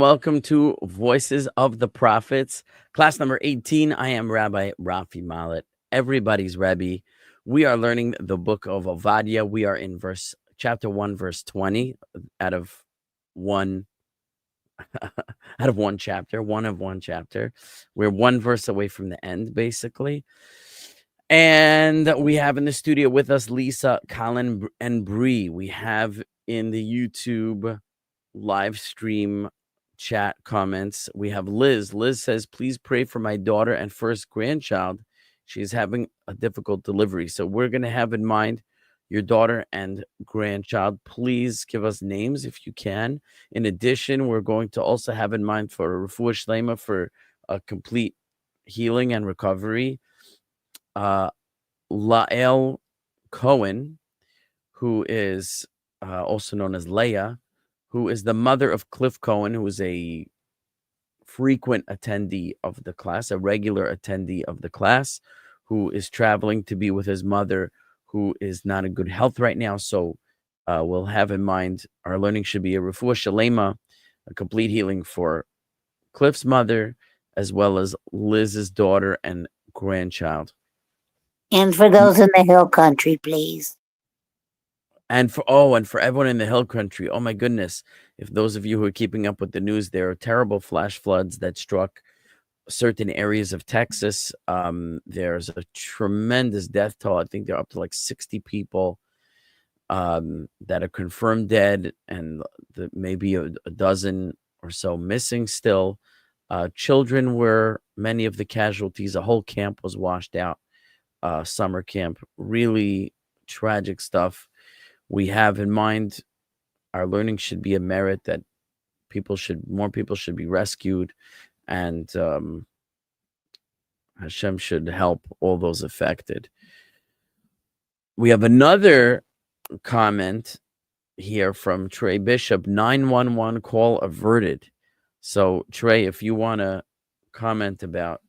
and welcome to Voices of the Prophets, class number 18. I am Rabbi Rafi Mallet, everybody's Rabbi. We are learning the book of Obadiah. We are in chapter 1, verse 20, out of one chapter. We're one verse away from the end, basically. And we have in the studio with us Lisa, Colin, and Bree. We have in the YouTube live stream chat comments, we have Liz. Liz says, please pray for my daughter and first grandchild. She's having a difficult delivery. So we're going to have in mind your daughter and grandchild. Please give us names if you can. In addition, we're going to also have in mind for refuah shlema, for a complete healing and recovery. Lael Cohen, who is also known as Leah, who is the mother of Cliff Cohen, who is a frequent attendee of the class, a regular attendee of the class, who is traveling to be with his mother, who is not in good health right now. So we'll have in mind our learning should be a refuah shlema, a complete healing for Cliff's mother, as well as Liz's daughter and grandchild. And for those in the hill country, please. And for everyone in the hill country, oh my goodness, if those of you who are keeping up with the news, there are terrible flash floods that struck certain areas of Texas. There's a tremendous death toll. I think they're up to like 60 people that are confirmed dead, and maybe a dozen or so missing still. Children were many of the casualties. A whole camp was washed out, summer camp. Really tragic stuff. We have in mind our learning should be a merit that more people should be rescued, and Hashem should help all those affected. We have another comment here from Trey Bishop, 911 call averted. So Trey, if you want to comment about,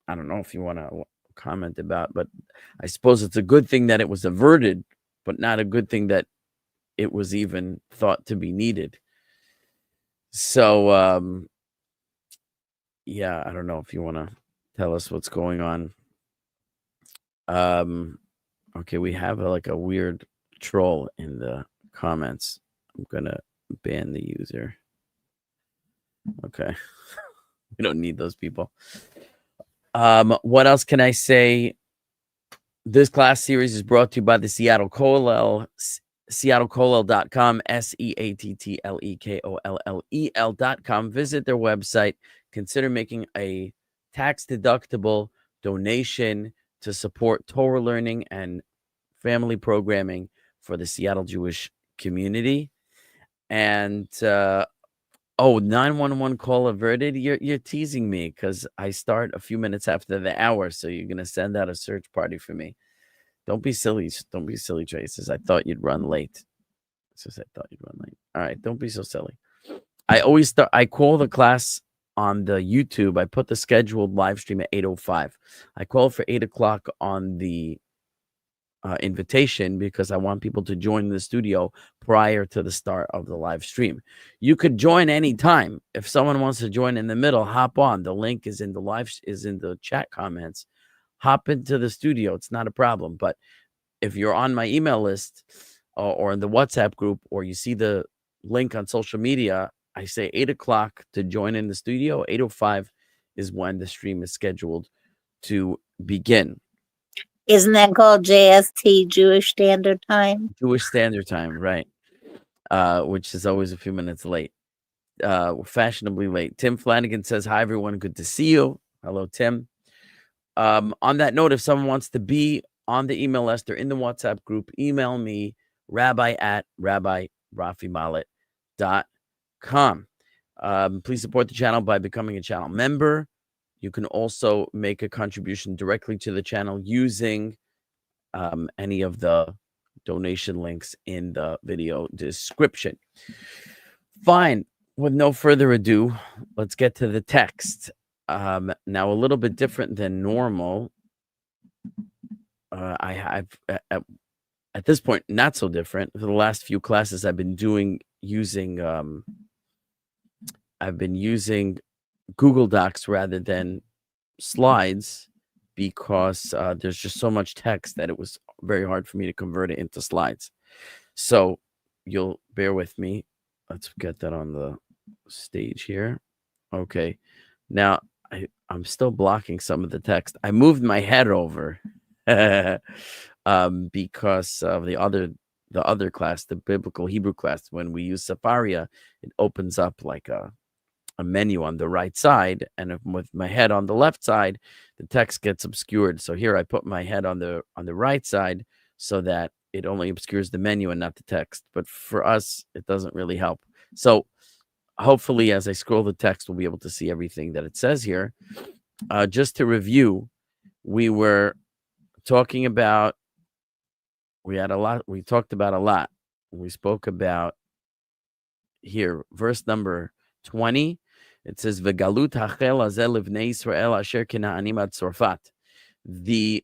I don't know if you want to comment about, but I suppose it's a good thing that it was averted, but not a good thing that it was even thought to be needed. So, yeah, I don't know if you want to tell us what's going on. Okay, we have a weird troll in the comments. I'm going to ban the user. Okay. We don't need those people. What else can I say? This class series is brought to you by the Seattle Kollel, seattlekollel.com, SeattleKollel.com. Visit their website. Consider making a tax-deductible donation to support Torah learning and family programming for the Seattle Jewish community. And 911 call averted. You're teasing me because I start a few minutes after the hour, so you're gonna send out a search party for me. Don't be silly. Don't be silly, Traces. I thought you'd run late. All right, don't be so silly. I call the class on the YouTube. I put the scheduled live stream at 8:05. I call for 8 o'clock on the invitation because I want people to join the studio prior to the start of the live stream. You could join anytime. If someone wants to join in the middle, hop on. The link is in the chat comments. Hop into the studio. It's not a problem. But if you're on my email list or in the WhatsApp group, or you see the link on social media, I say 8 o'clock to join in the studio. 8:05 is when the stream is scheduled to begin. Isn't that called JST, Jewish Standard Time? Jewish Standard Time, right. Which is always a few minutes late. Fashionably late. Tim Flanagan says, hi, everyone. Good to see you. Hello, Tim. On that note, if someone wants to be on the email list or in the WhatsApp group, email me, rabbi@rabbiRafiMallet.com. Please support the channel by becoming a channel member. You can also make a contribution directly to the channel using any of the donation links in the video description. Fine. With no further ado, let's get to the text. Now, a little bit different than normal. I have, at this point, not so different. For the last few classes, I've been using I've been using Google Docs rather than slides because there's just so much text that it was very hard for me to convert it into slides. So you'll bear with me. Let's get that on the stage here. Okay. Now I'm still blocking some of the text. I moved my head over because of the other class, the biblical Hebrew class. When we use Sepharia, it opens up like a menu on the right side, and with my head on the left side, the text gets obscured. So here I put my head on the right side so that it only obscures the menu and not the text. But for us, it doesn't really help. So hopefully, as I scroll the text, we'll be able to see everything that it says here. Just to review, we were talking about, we talked about a lot. We spoke about here, verse number 20. It says, "V'galut hachel hazeh livnei Yisrael asher kina'anim ad Tzorfat." The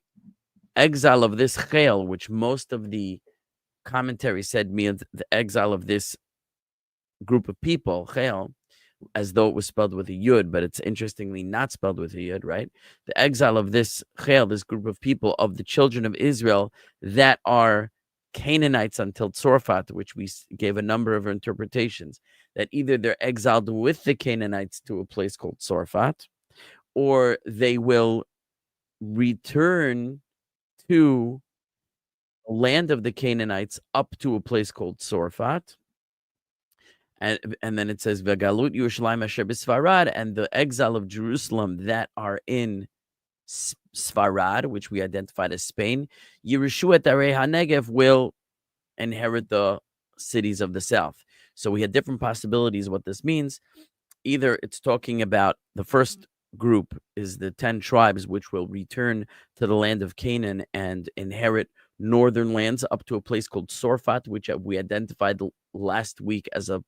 exile of this chel, which most of the commentary said means the exile of this group of people, chel, as though it was spelled with a yud, but it's interestingly not spelled with a yud, right? The exile of this chel, this group of people of the children of Israel that are Canaanites until Tzorfat, which we gave a number of interpretations, that either they're exiled with the Canaanites to a place called Tzorfat, or they will return to the land of the Canaanites up to a place called Tzorfat. And then it says, "V'galut Yerushalayim asher b'Sfarad," and the exile of Jerusalem that are in Sfarad, which we identified as Spain. Yerushu et Arei HaNegev will inherit the cities of the south. So we had different possibilities what this means. Either it's talking about the first group is the 10 tribes, which will return to the land of Canaan and inherit northern lands up to a place called Tzorfat, which we identified last week as a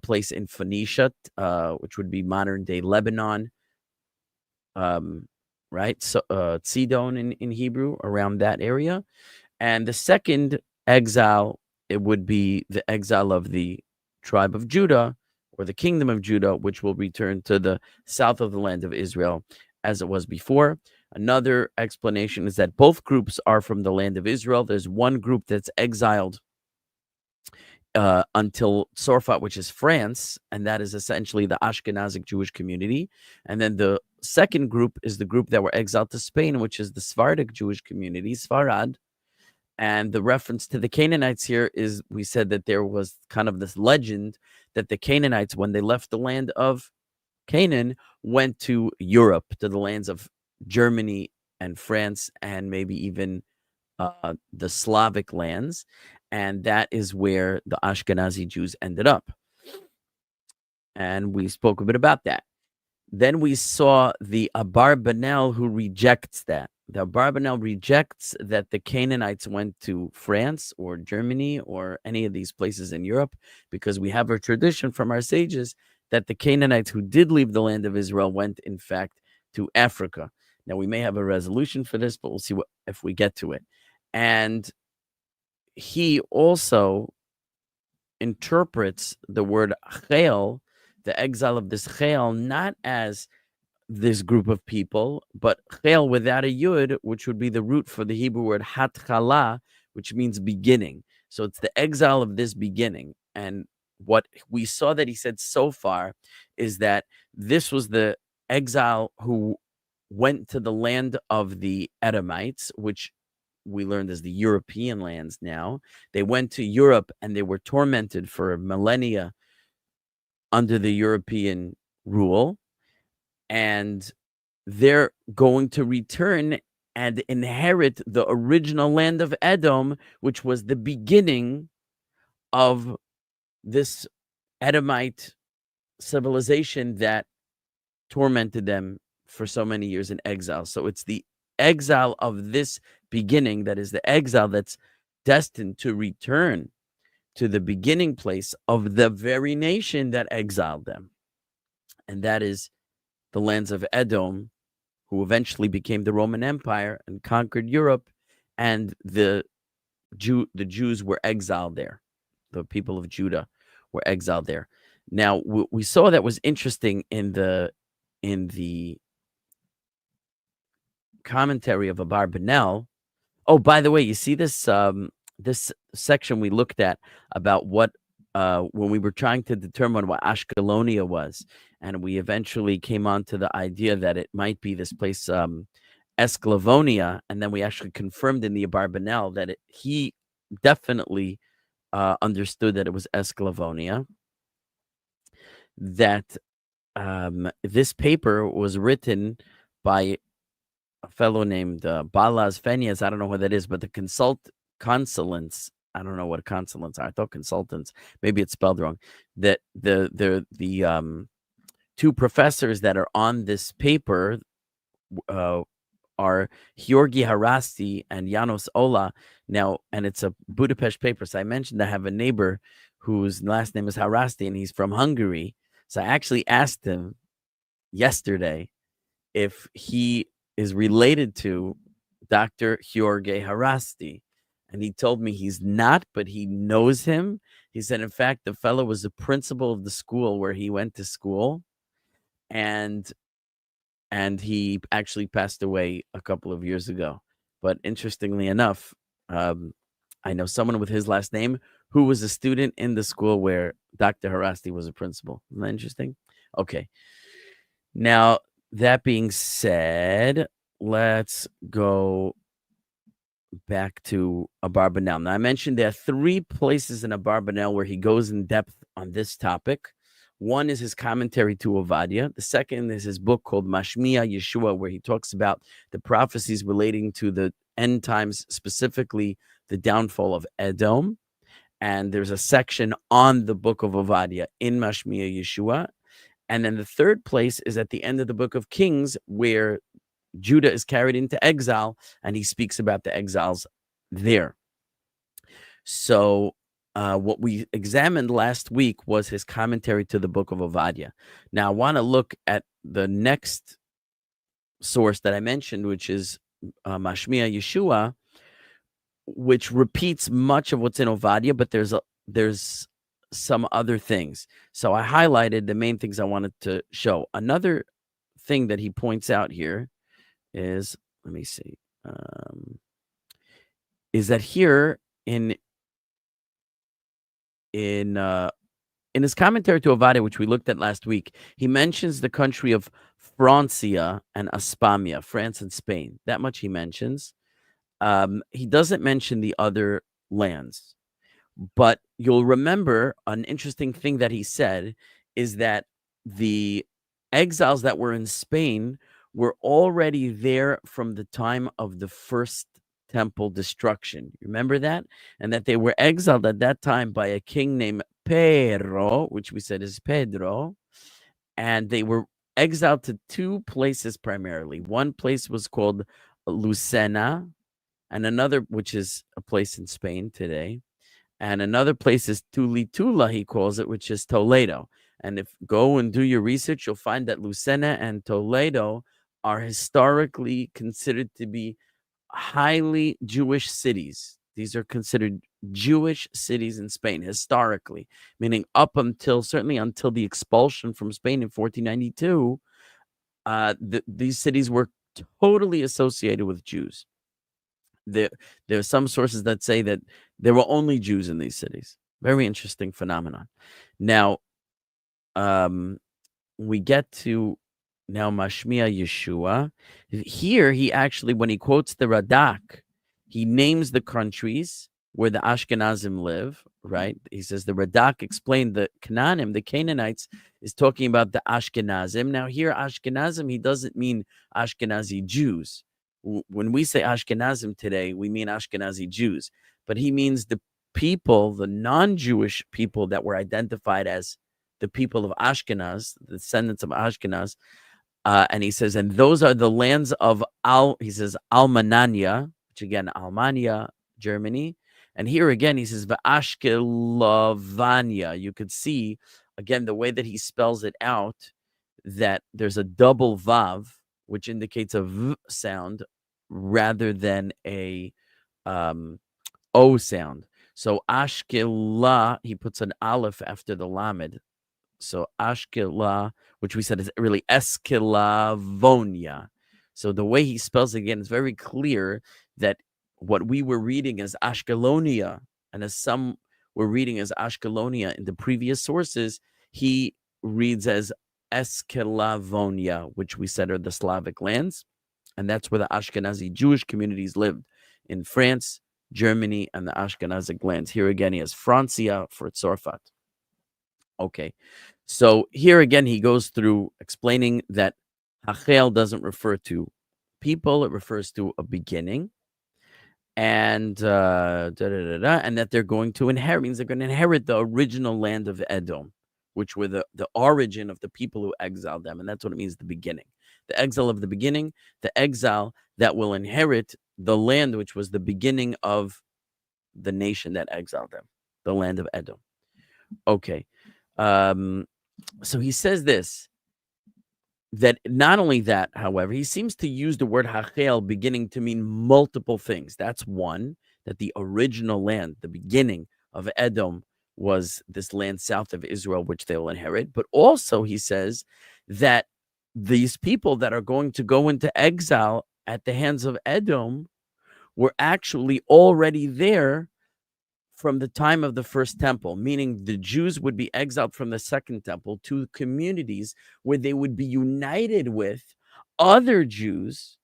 place in Phoenicia, which would be modern day Lebanon, right? So Sidon in Hebrew, around that area. And the second exile, it would be the exile of the tribe of Judah or the kingdom of Judah, which will return to the south of the land of Israel as it was before. Another explanation is that both groups are from the land of Israel. There's one group that's exiled until Tzorfat, which is France, and that is essentially the Ashkenazi Jewish community. And then the second group is the group that were exiled to Spain, which is the Sephardic Jewish community, Sepharad. And the reference to the Canaanites here is, we said that there was kind of this legend that the Canaanites, when they left the land of Canaan, went to Europe, to the lands of Germany and France, and maybe even the Slavic lands. And that is where the Ashkenazi Jews ended up. And we spoke a bit about that. Then we saw the Abarbanel, who rejects that. The Abarbanel rejects that the Canaanites went to France or Germany or any of these places in Europe, because we have a tradition from our sages that the Canaanites who did leave the land of Israel went, in fact, to Africa. Now, we may have a resolution for this, but we'll see if we get to it. And he also interprets the word chel, the exile of this chel, not as this group of people, but chel without a yud, which would be the root for the Hebrew word hatchala, which means beginning. So it's the exile of this beginning. And what we saw that he said so far is that this was the exile who went to the land of the Edomites, which we learned as the European lands now. They went to Europe and they were tormented for millennia under the European rule. And they're going to return and inherit the original land of Edom, which was the beginning of this Edomite civilization that tormented them for so many years in exile. So it's the exile of this beginning that is the exile that's destined to return to the beginning place of the very nation that exiled them. And that is the lands of Edom, who eventually became the Roman Empire and conquered Europe, and the Jews were exiled there. The people of Judah were exiled there. Now, we saw that was interesting in the commentary of Abarbanel. Oh, by the way, you see this this section we looked at about what when we were trying to determine what Ashkelonia was, and we eventually came on to the idea that it might be this place Esclavonia, and then we actually confirmed in the Abarbanel that he definitely understood that it was Esclavonia. That this paper was written by a fellow named Balaz Fenyas. I don't know what that is, but the consulants. I don't know what consulants are. I thought consultants. Maybe it's spelled wrong. That the two professors that are on this paper are Georgi Harasti and Janos Ola. Now, and it's a Budapest paper. So I mentioned I have a neighbor whose last name is Harasti, and he's from Hungary. So I actually asked him yesterday if he is related to Dr. Georgi Harasti. And he told me he's not, but he knows him. He said, in fact, the fellow was the principal of the school where he went to school. And he actually passed away a couple of years ago. But interestingly enough, I know someone with his last name who was a student in the school where Dr. Harasti was a principal. Isn't that interesting? Okay. Now, that being said, let's go back to Abarbanel. Now, I mentioned there are 3 places in Abarbanel where he goes in depth on this topic. One is his commentary to Obadiah. The second is his book called Mashmia Yeshuah, where he talks about the prophecies relating to the end times, specifically the downfall of Edom. And there's a section on the book of Obadiah in Mashmia Yeshuah. And then the third place is at the end of the book of Kings, where Judah is carried into exile, and he speaks about the exiles there. So what we examined last week was his commentary to the book of Obadiah. Now, I want to look at the next source that I mentioned, which is Mashmia Yeshuah, which repeats much of what's in Obadiah, but there's some other things. So I highlighted the main things I wanted to show. Another thing that he points out here is, let me see, is that here in his commentary to Obadiah, which we looked at last week, he mentions the country of Francia and Hispania, France and Spain. That much he mentions. He doesn't mention the other lands. But you'll remember an interesting thing that he said is that the exiles that were in Spain were already there from the time of the first temple destruction. Remember that? And that they were exiled at that time by a king named Pedro, which we said is Pedro. And they were exiled to 2 places primarily. One place was called Lucena, and another, which is a place in Spain today. And another place is Tulitula, he calls it, which is Toledo. And if go and do your research, you'll find that Lucena and Toledo are historically considered to be highly Jewish cities. These are considered Jewish cities in Spain historically, meaning up until, certainly until the expulsion from Spain in 1492, these cities were totally associated with Jews. There are some sources that say that there were only Jews in these cities. Very interesting phenomenon. Now, we get to now Mashmia Yeshuah. Here, he actually, when he quotes the Radak, he names the countries where the Ashkenazim live, right? He says the Radak explained the Canaanim, the Canaanites, is talking about the Ashkenazim. Now, here, Ashkenazim, he doesn't mean Ashkenazi Jews. When we say Ashkenazim today, we mean Ashkenazi Jews. But he means the people, the non-Jewish people that were identified as the people of Ashkenaz, the descendants of Ashkenaz. And he says, and those are the lands of Almanania, which again, Almania, Germany. And here again, he says, Ashkelovania. You could see, again, the way that he spells it out, that there's a double vav, which indicates a v sound rather than a o sound. So Ashkelah, he puts an aleph after the lamed, So Ashkenazi, which we said is really Escalavonia. So the way he spells it again is very clear that what we were reading as Ashkelonia, and as some were reading as Ashkelonia in the previous sources, he reads as Escalavonia, which we said are the Slavic lands. And that's where the Ashkenazi Jewish communities lived in France, Germany, and the Ashkenazic lands. Here again, he has Francia for Tzorfat. Okay. So here again, he goes through explaining that Hachel doesn't refer to people, it refers to a beginning. And and that they're going to inherit, means they're going to inherit the original land of Edom, which were the origin of the people who exiled them. And that's what it means, the beginning. The exile of the beginning, the exile that will inherit the land which was the beginning of the nation that exiled them, the land of Edom. Okay. So he says this, that not only that, however, he seems to use the word Hachel beginning to mean multiple things. That's one, that the original land, the beginning of Edom, was this land south of Israel, which they will inherit. But also he says that these people that are going to go into exile at the hands of Edom were actually already there from the time of the first temple, meaning the Jews would be exiled from the second temple to communities where they would be united with other Jews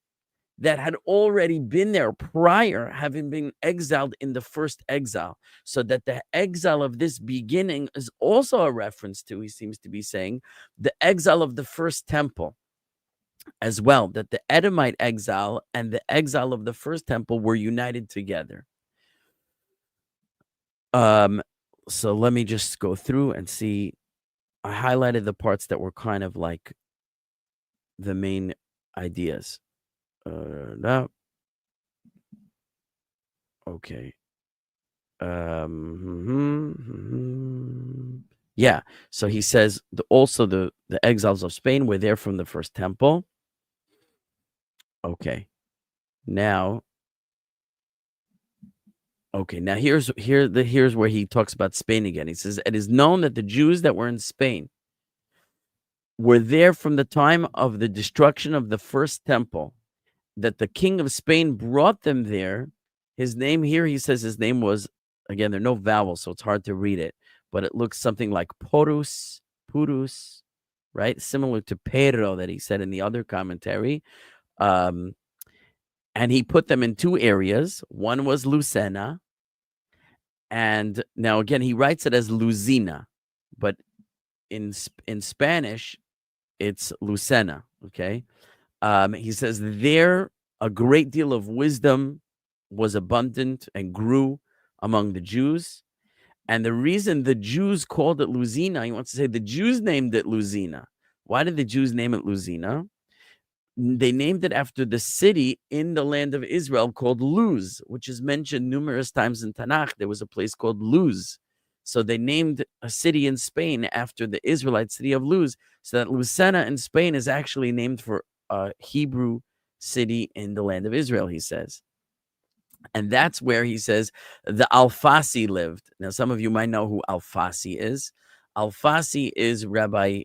that had already been there prior, having been exiled in the first exile. So that the exile of this beginning is also a reference to, he seems to be saying, the exile of the first temple as well, that the Edomite exile and the exile of the first temple were united together. So let me just go through and see. I highlighted the parts that were kind of like the main ideas. No. Okay. Yeah. So he says also the exiles of Spain were there from the first temple. Okay. Now. Okay. Now here's where he talks about Spain again. He says it is known that the Jews that were in Spain were there from the time of the destruction of the first temple, that the king of Spain brought them there. His name here, he says his name was, again, there are no vowels, so it's hard to read it, but it looks something like Purus, right? Similar to Pero that he said in the other commentary. And he put them in two areas. One was Lucena. And now, again, he writes it as Luzina, but in Spanish, it's Lucena, okay? He says there a great deal of wisdom was abundant and grew among the Jews. And the reason the Jews called it Luzina, he wants to say the Jews named it Luzina. Why did the Jews name it Luzina? They named it after the city in the land of Israel called Luz, which is mentioned numerous times in Tanakh. There was a place called Luz. So they named a city in Spain after the Israelite city of Luz. So that Lucena in Spain is actually named for a Hebrew city in the land of Israel, he says. And that's where he says the Alfasi lived. Now, some of you might know who Alfasi is. Alfasi is Rabbi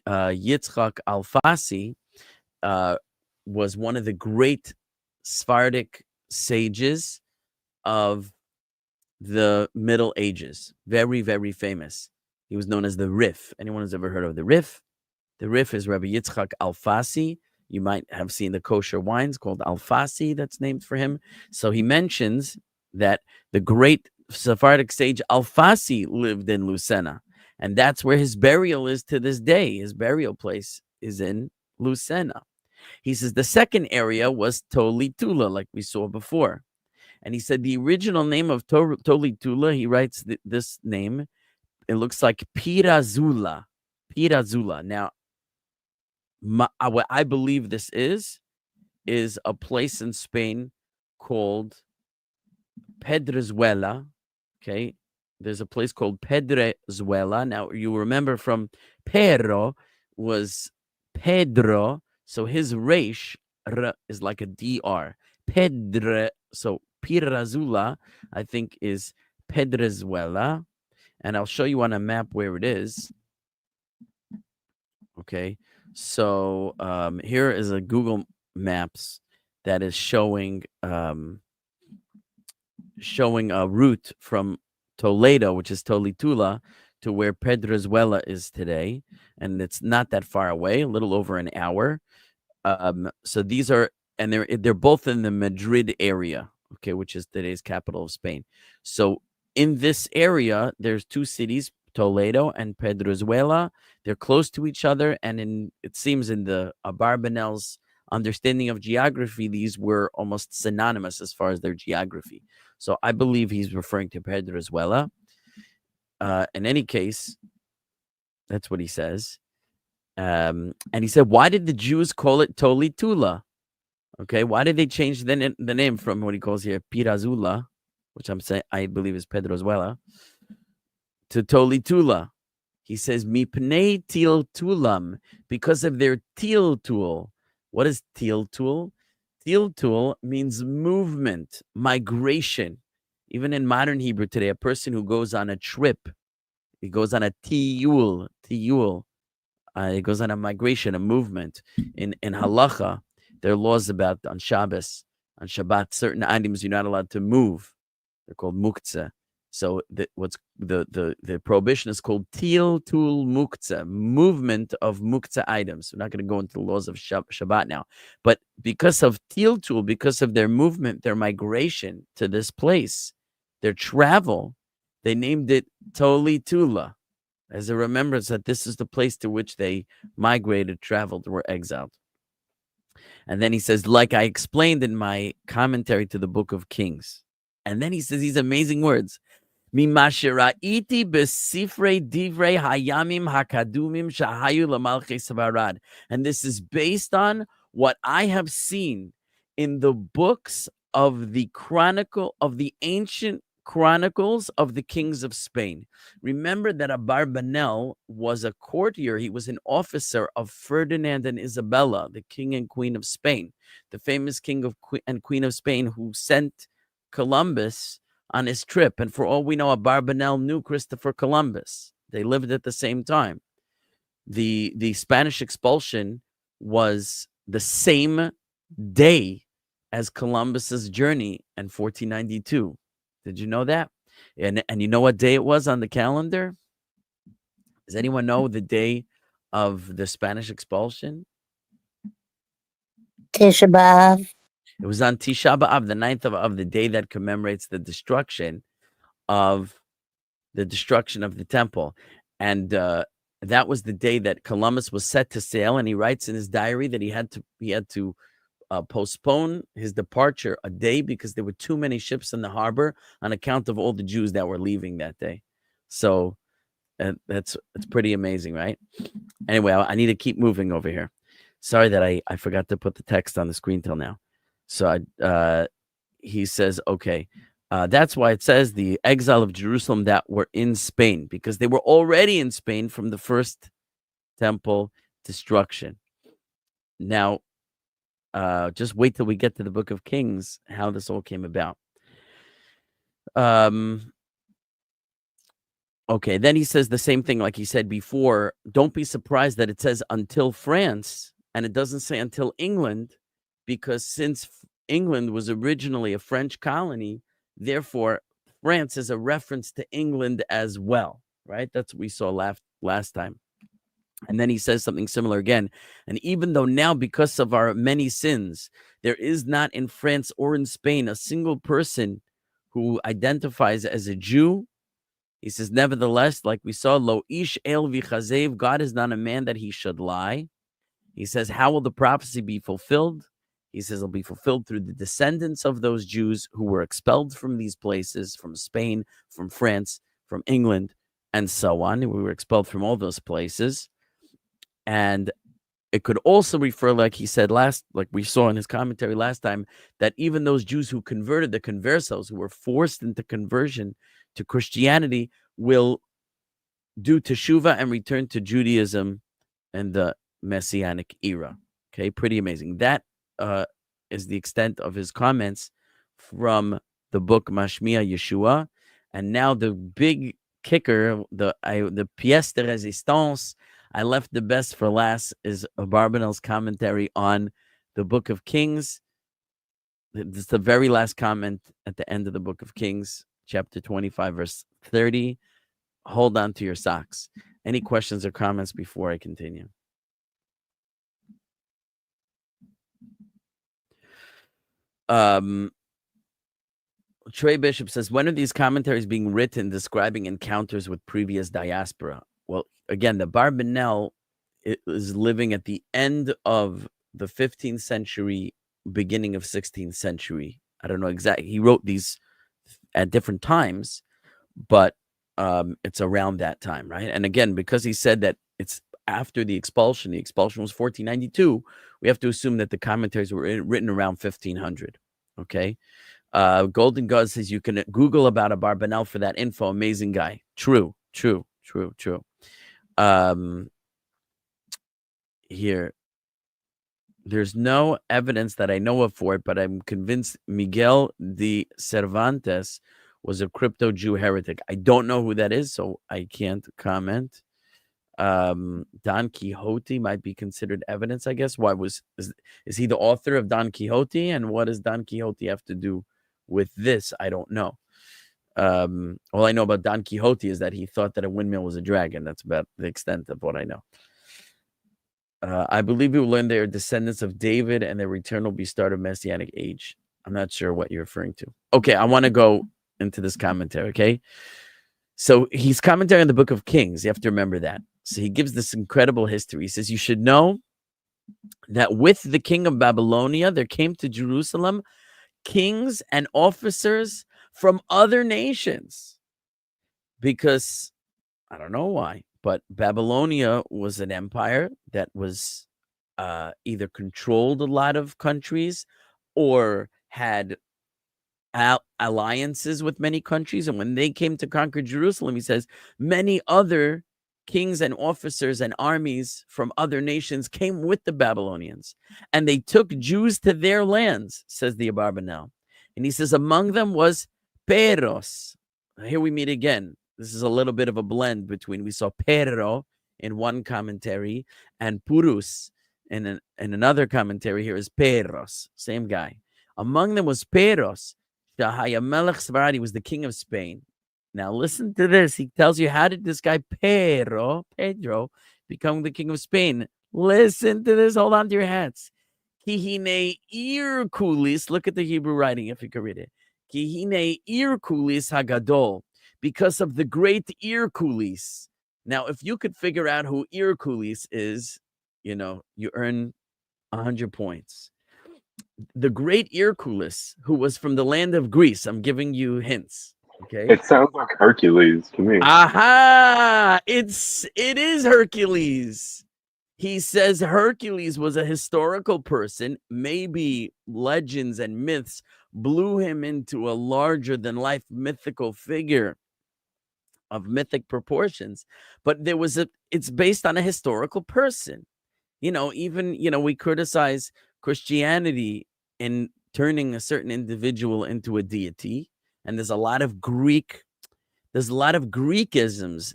Yitzchak Alfasi, was one of the great Sephardic sages of the Middle Ages. Very, very famous. He was known as the Rif. Anyone who's ever heard of the Rif? The Rif is Rabbi Yitzchak Alfasi. You might have seen the kosher wines called Alfasi that's named for him. So he mentions that the great Sephardic sage Alfasi lived in Lucena. And that's where his burial is to this day. His burial place is in Lucena. He says the second area was Tolitula, like we saw before. And he said the original name of Tolitula, he writes this name, it looks like Pirazula. Pirazula. Now, what I believe this is a place in Spain called Pedrezuela. Okay. There's a place called Pedrezuela. Now, you remember from Pero was Pedro. So his resh is like a DR. Pedre. So Pirazula, I think, is Pedrezuela. And I'll show you on a map where it is. Okay, so here is a Google Maps that is showing a route from Toledo, which is Tolitula, to where Pedrozuela is today, and it's not that far away, a little over an hour. So these are, and they're both in the Madrid area, okay, which is today's capital of Spain. So in this area, there's two cities, Toledo and Pedrozuela. They're close to each other, and it seems in the Abarbanel's understanding of geography, these were almost synonymous as far as their geography. So I believe he's referring to Pedrozuela. In any case, that's what he says. And he said, why did the Jews call it Tolitula? Okay, why did they change the name from what he calls here Pirazula, which I believe is Pedrozuela, to Tolitula? He says, Mipnei Tiltulam, because of their Tiltul. What is Tiltul? Tiltul means movement, migration. Even in modern Hebrew today, a person who goes on a trip, he goes on a tiyul. It goes on a migration, a movement. In halacha, there are laws about on Shabbos, on Shabbat, certain items you're not allowed to move. They're called muktzah. So the prohibition is called tiltul muktzah, movement of muktzah items. We're not going to go into the laws of Shabbat now, but because of tiltul, because of their movement, their migration to this place, their travel, they named it Tolitula, as a remembrance that this is the place to which they migrated, traveled, were exiled. And then he says, like I explained in my commentary to the book of Kings. And then he says these amazing words. Mimashira'iti besifrei divrei hayamim hakadumim shahayu lamalchei Sepharad. And this is based on what I have seen in the books of the ancient chronicles of the kings of Spain. Remember that Abarbanel was a courtier. He was an officer of Ferdinand and Isabella, the king and queen of Spain, the famous king and queen of Spain who sent Columbus on his trip. And for all we know, Abarbanel knew Christopher Columbus. They lived at the same time. The Spanish expulsion was the same day as Columbus's journey in 1492. Did you know that? And you know what day it was on the calendar? Does anyone know the day of the Spanish expulsion? Tisha B'Av. It was on Tisha B'Av, the 9th of the day that commemorates the destruction of the temple. And that was the day that Columbus was set to sail. And he writes in his diary that he had to postpone his departure a day because there were too many ships in the harbor on account of all the Jews that were leaving that day. So it's pretty amazing, right? Anyway, I need to keep moving over here. Sorry that I forgot to put the text on the screen till now. So he says, okay, that's why it says the exile of Jerusalem that were in Spain, because they were already in Spain from the first temple destruction. Now, just wait till we get to the book of Kings, how this all came about. Okay, then he says the same thing like he said before. Don't be surprised that it says until France, and it doesn't say until England, because since England was originally a French colony, therefore France is a reference to England as well, right? That's what we saw last time. And then he says something similar again. And even though now, because of our many sins, there is not in France or in Spain a single person who identifies as a Jew, he says, nevertheless, like we saw, Lo ish el v'chazev, God is not a man that he should lie. He says, how will the prophecy be fulfilled? He says it'll be fulfilled through the descendants of those Jews who were expelled from these places, from Spain, from France, from England, and so on. We were expelled from all those places. And it could also refer, like he said like we saw in his commentary last time, that even those Jews who converted, the conversos, who were forced into conversion to Christianity, will do teshuvah and return to Judaism and the Messianic era. Okay, pretty amazing. That is the extent of his comments from the book Mashmia Yeshuah. And now the big kicker, the pièce de résistance I left the best for last is Abarbanel's commentary on the Book of Kings. This is the very last comment at the end of the Book of Kings, chapter 25, verse 30. Hold on to your socks. Any questions or comments before I continue? Trey Bishop says, when are these commentaries being written describing encounters with previous diaspora? Well, again, the Abarbanel is living at the end of the 15th century, beginning of 16th century. I don't know exactly. He wrote these at different times, but it's around that time, right? And again, because he said that it's after the expulsion was 1492, we have to assume that the commentaries were written around 1500, okay? Golden God says you can Google about Abarbanel for that info. Amazing guy. True. Here, there's no evidence that I know of for it, but I'm convinced Miguel de Cervantes was a crypto Jew heretic. I don't know who that is, so I can't comment. Don Quixote might be considered evidence, I guess. Why is he the author of Don Quixote? And what does Don Quixote have to do with this? I don't know. All I know about Don Quixote is that he thought that a windmill was a dragon. That's about the extent of what I know. I believe we will learn they are descendants of David and their return will be start of Messianic age. I'm not sure what you're referring to. Okay, I want to go into this commentary, okay? So he's commenting on the Book of Kings. You have to remember that. So he gives this incredible history. He says, you should know that with the king of Babylonia, there came to Jerusalem kings and officers from other nations. Because, I don't know why, but Babylonia was an empire that was either controlled a lot of countries or had alliances with many countries. And when they came to conquer Jerusalem, he says, many other kings and officers and armies from other nations came with the Babylonians. And they took Jews to their lands, says the Abarbanel. And he says, among them was Peros. Here we meet again. This is a little bit of a blend between, we saw Pero in one commentary and Purus in another commentary. Here is Peros, same guy. Among them was Peros. Melech Sepharad was the king of Spain. Now listen to this. He tells you, how did this guy Pedro become the king of Spain? Listen to this. Hold on to your hats. Kihine Irkulis. Look at the Hebrew writing if you can read it. Kihine Irkulis Hagadol. Because of the great Irkulis. Now, if you could figure out who Irkulis is, you earn 100 points. The great Irkulis, who was from the land of Greece. I'm giving you hints. Okay. It sounds like Hercules to me. Aha! It is Hercules. He says Hercules was a historical person. Maybe legends and myths blew him into a larger than life mythical figure of mythic proportions. But it's based on a historical person. We criticize Christianity in turning a certain individual into a deity. And there's a lot of Greekisms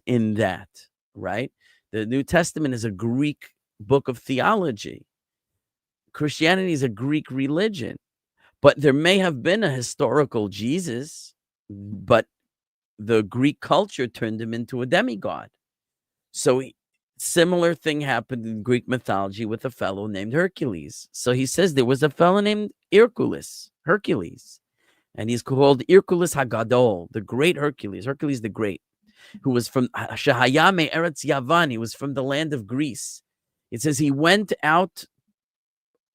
in that, right? The New Testament is a Greek book of theology. Christianity is a Greek religion. But there may have been a historical Jesus, but the Greek culture turned him into a demigod. So similar thing happened in Greek mythology with a fellow named Hercules. So he says there was a fellow named Hercules, and he's called Hercules Hagadol, the great Hercules the Great, who was from Shahayame Eretz Yavan. He was from the land of Greece. It says he went out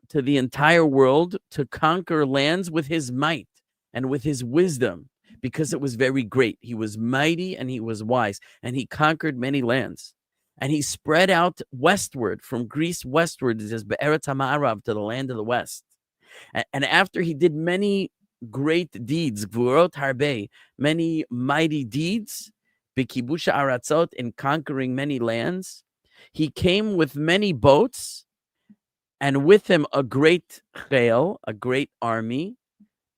to the entire world to conquer lands with his might and with his wisdom, because it was very great. He was mighty and he was wise, and he conquered many lands. And he spread out westward, from Greece westward, it says Be'eretz HaMa'arav, to the land of the west. And after he did many great deeds, Gvurot Harbe, many mighty deeds, B'kibusha Aratzot, in conquering many lands, he came with many boats, and with him a great chel, a great army.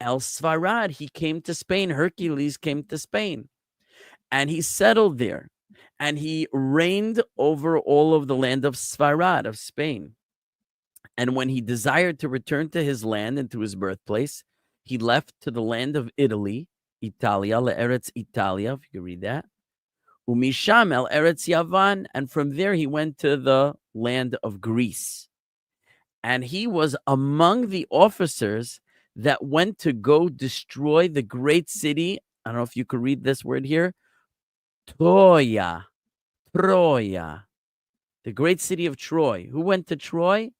El Sfarad, he came to Spain. Hercules came to Spain, and he settled there. and he reigned over all of the land of Sepharad, of Spain. And when he desired to return to his land and to his birthplace, he left to the land of Italy, Italia, Eretz Italia, if you could read that. Umisham el Eretz Yavan, and from there he went to the land of Greece. And he was among the officers that went to go destroy the great city. I don't know if you could read this word here. Troya. The great city of Troy. Who went to Troy?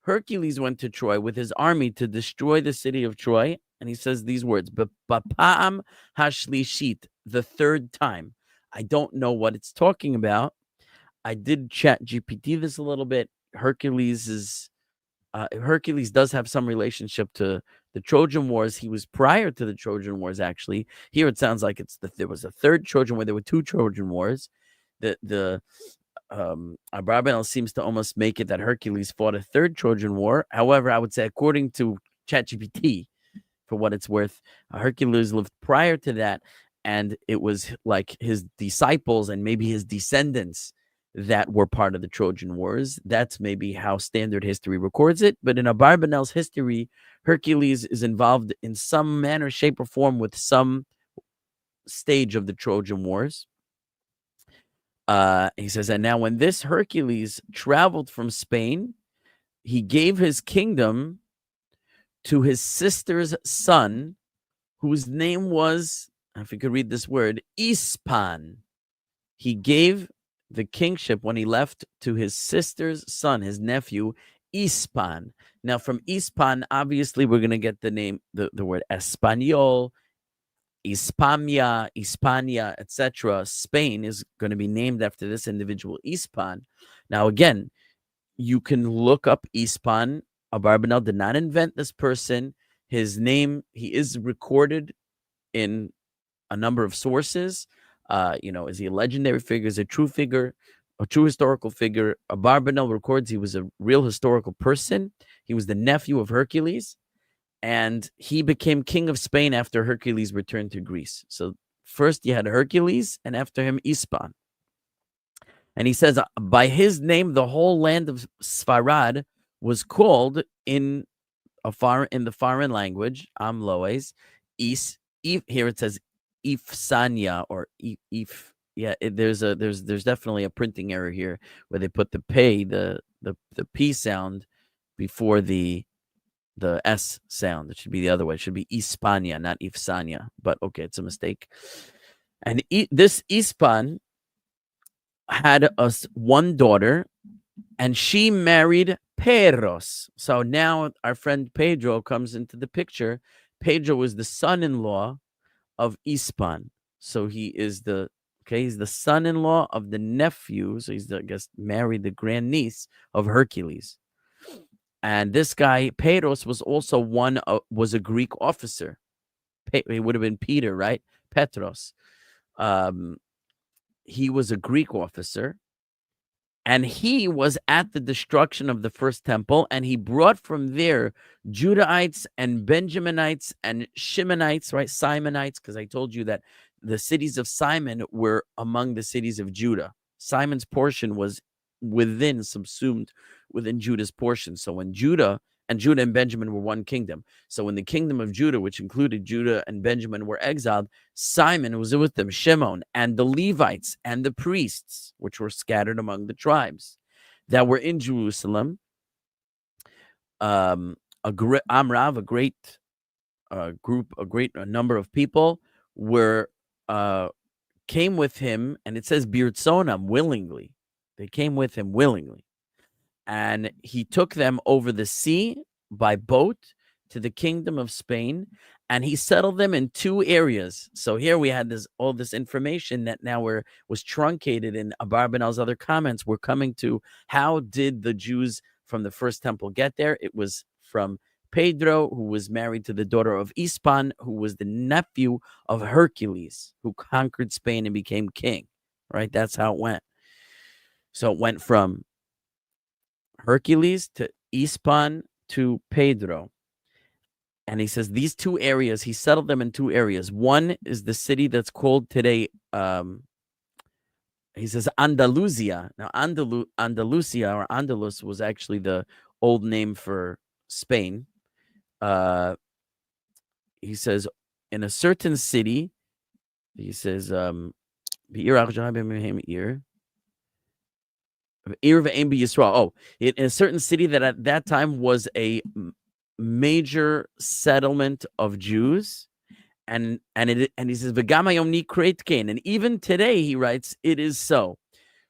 Hercules went to Troy with his army to destroy the city of Troy. And he says these words, Bapa'am hashlishit, the third time. I don't know what it's talking about. I did chat GPT this a little bit. Hercules does have some relationship to the Trojan Wars. He was prior to the Trojan Wars, actually. Here it sounds like there was a third Trojan War. There were two Trojan Wars. The Abarbanel seems to almost make it that Hercules fought a third Trojan War. However, I would say, according to ChatGPT, for what it's worth, Hercules lived prior to that, and it was like his disciples and maybe his descendants that were part of the Trojan Wars. That's maybe how standard history records it. But in Abarbanel's history, Hercules is involved in some manner, shape, or form with some stage of the Trojan Wars. He says, and now when this Hercules traveled from Spain, he gave his kingdom to his sister's son, whose name was, if you could read this word, Ispan. He gave the kingship when he left to his sister's son, his nephew, Ispan. Now, from Ispan, obviously, we're going to get the name, the word Espanol, Hispania, etc. Spain is going to be named after this individual, Ispan. Now, again, you can look up Ispan. Abarbanel did not invent this person. His name, he is recorded in a number of sources. Is he a legendary figure? Is he a true figure? A true historical figure? Abarbanel records he was a real historical person. He was the nephew of Hercules. And he became king of Spain after Hercules returned to Greece. So first you had Hercules, and after him, Ispan. And he says, by his name, the whole land of Sepharad was called in the foreign language, Amloes, here it says Ifsania or If. Yeah, there's definitely a printing error here where they put the P sound before the S sound. It should be the other way. It should be Hispania, not Ifsania. But okay, it's a mistake. And this Ispan had one daughter, and she married Pedros. So now our friend Pedro comes into the picture. Pedro is the son-in-law of Ispan. So he's the son-in-law of the nephew. So he's, married the grandniece of Hercules. And this guy, Pedros, was also was a Greek officer. He would have been Peter, right? Petros. He was a Greek officer. And he was at the destruction of the first temple. And he brought from there Judahites and Benjaminites and Shimonites, right? Simonites, because I told you that the cities of Simon were among the cities of Judah. Simon's portion was subsumed within Judah's portion. So when Judah and Benjamin were one kingdom. So when the kingdom of Judah, which included Judah and Benjamin, were exiled, Simon was with them, Shimon, and the Levites and the priests, which were scattered among the tribes that were in Jerusalem. A great number of people came with him, and it says Birtsonam, willingly. They came with him willingly. And he took them over the sea by boat to the kingdom of Spain, and he settled them in two areas. So here we had all this information that now was truncated in Abarbanel's other comments. We're coming to how did the Jews from the first temple get there? It was from Pedro, who was married to the daughter of Ispan, who was the nephew of Hercules, who conquered Spain and became king. Right? That's how it went. So it went from Hercules to Ispan to Pedro. And he says these two areas, he settled them in two areas. One is the city that's called today he says Andalusia. Now, Andalusia or Andalus was actually the old name for Spain. He says, in a certain city, he says, Ir Yisrael. In a certain city that at that time was a major settlement of Jews, and he says, and even today he writes, it is so.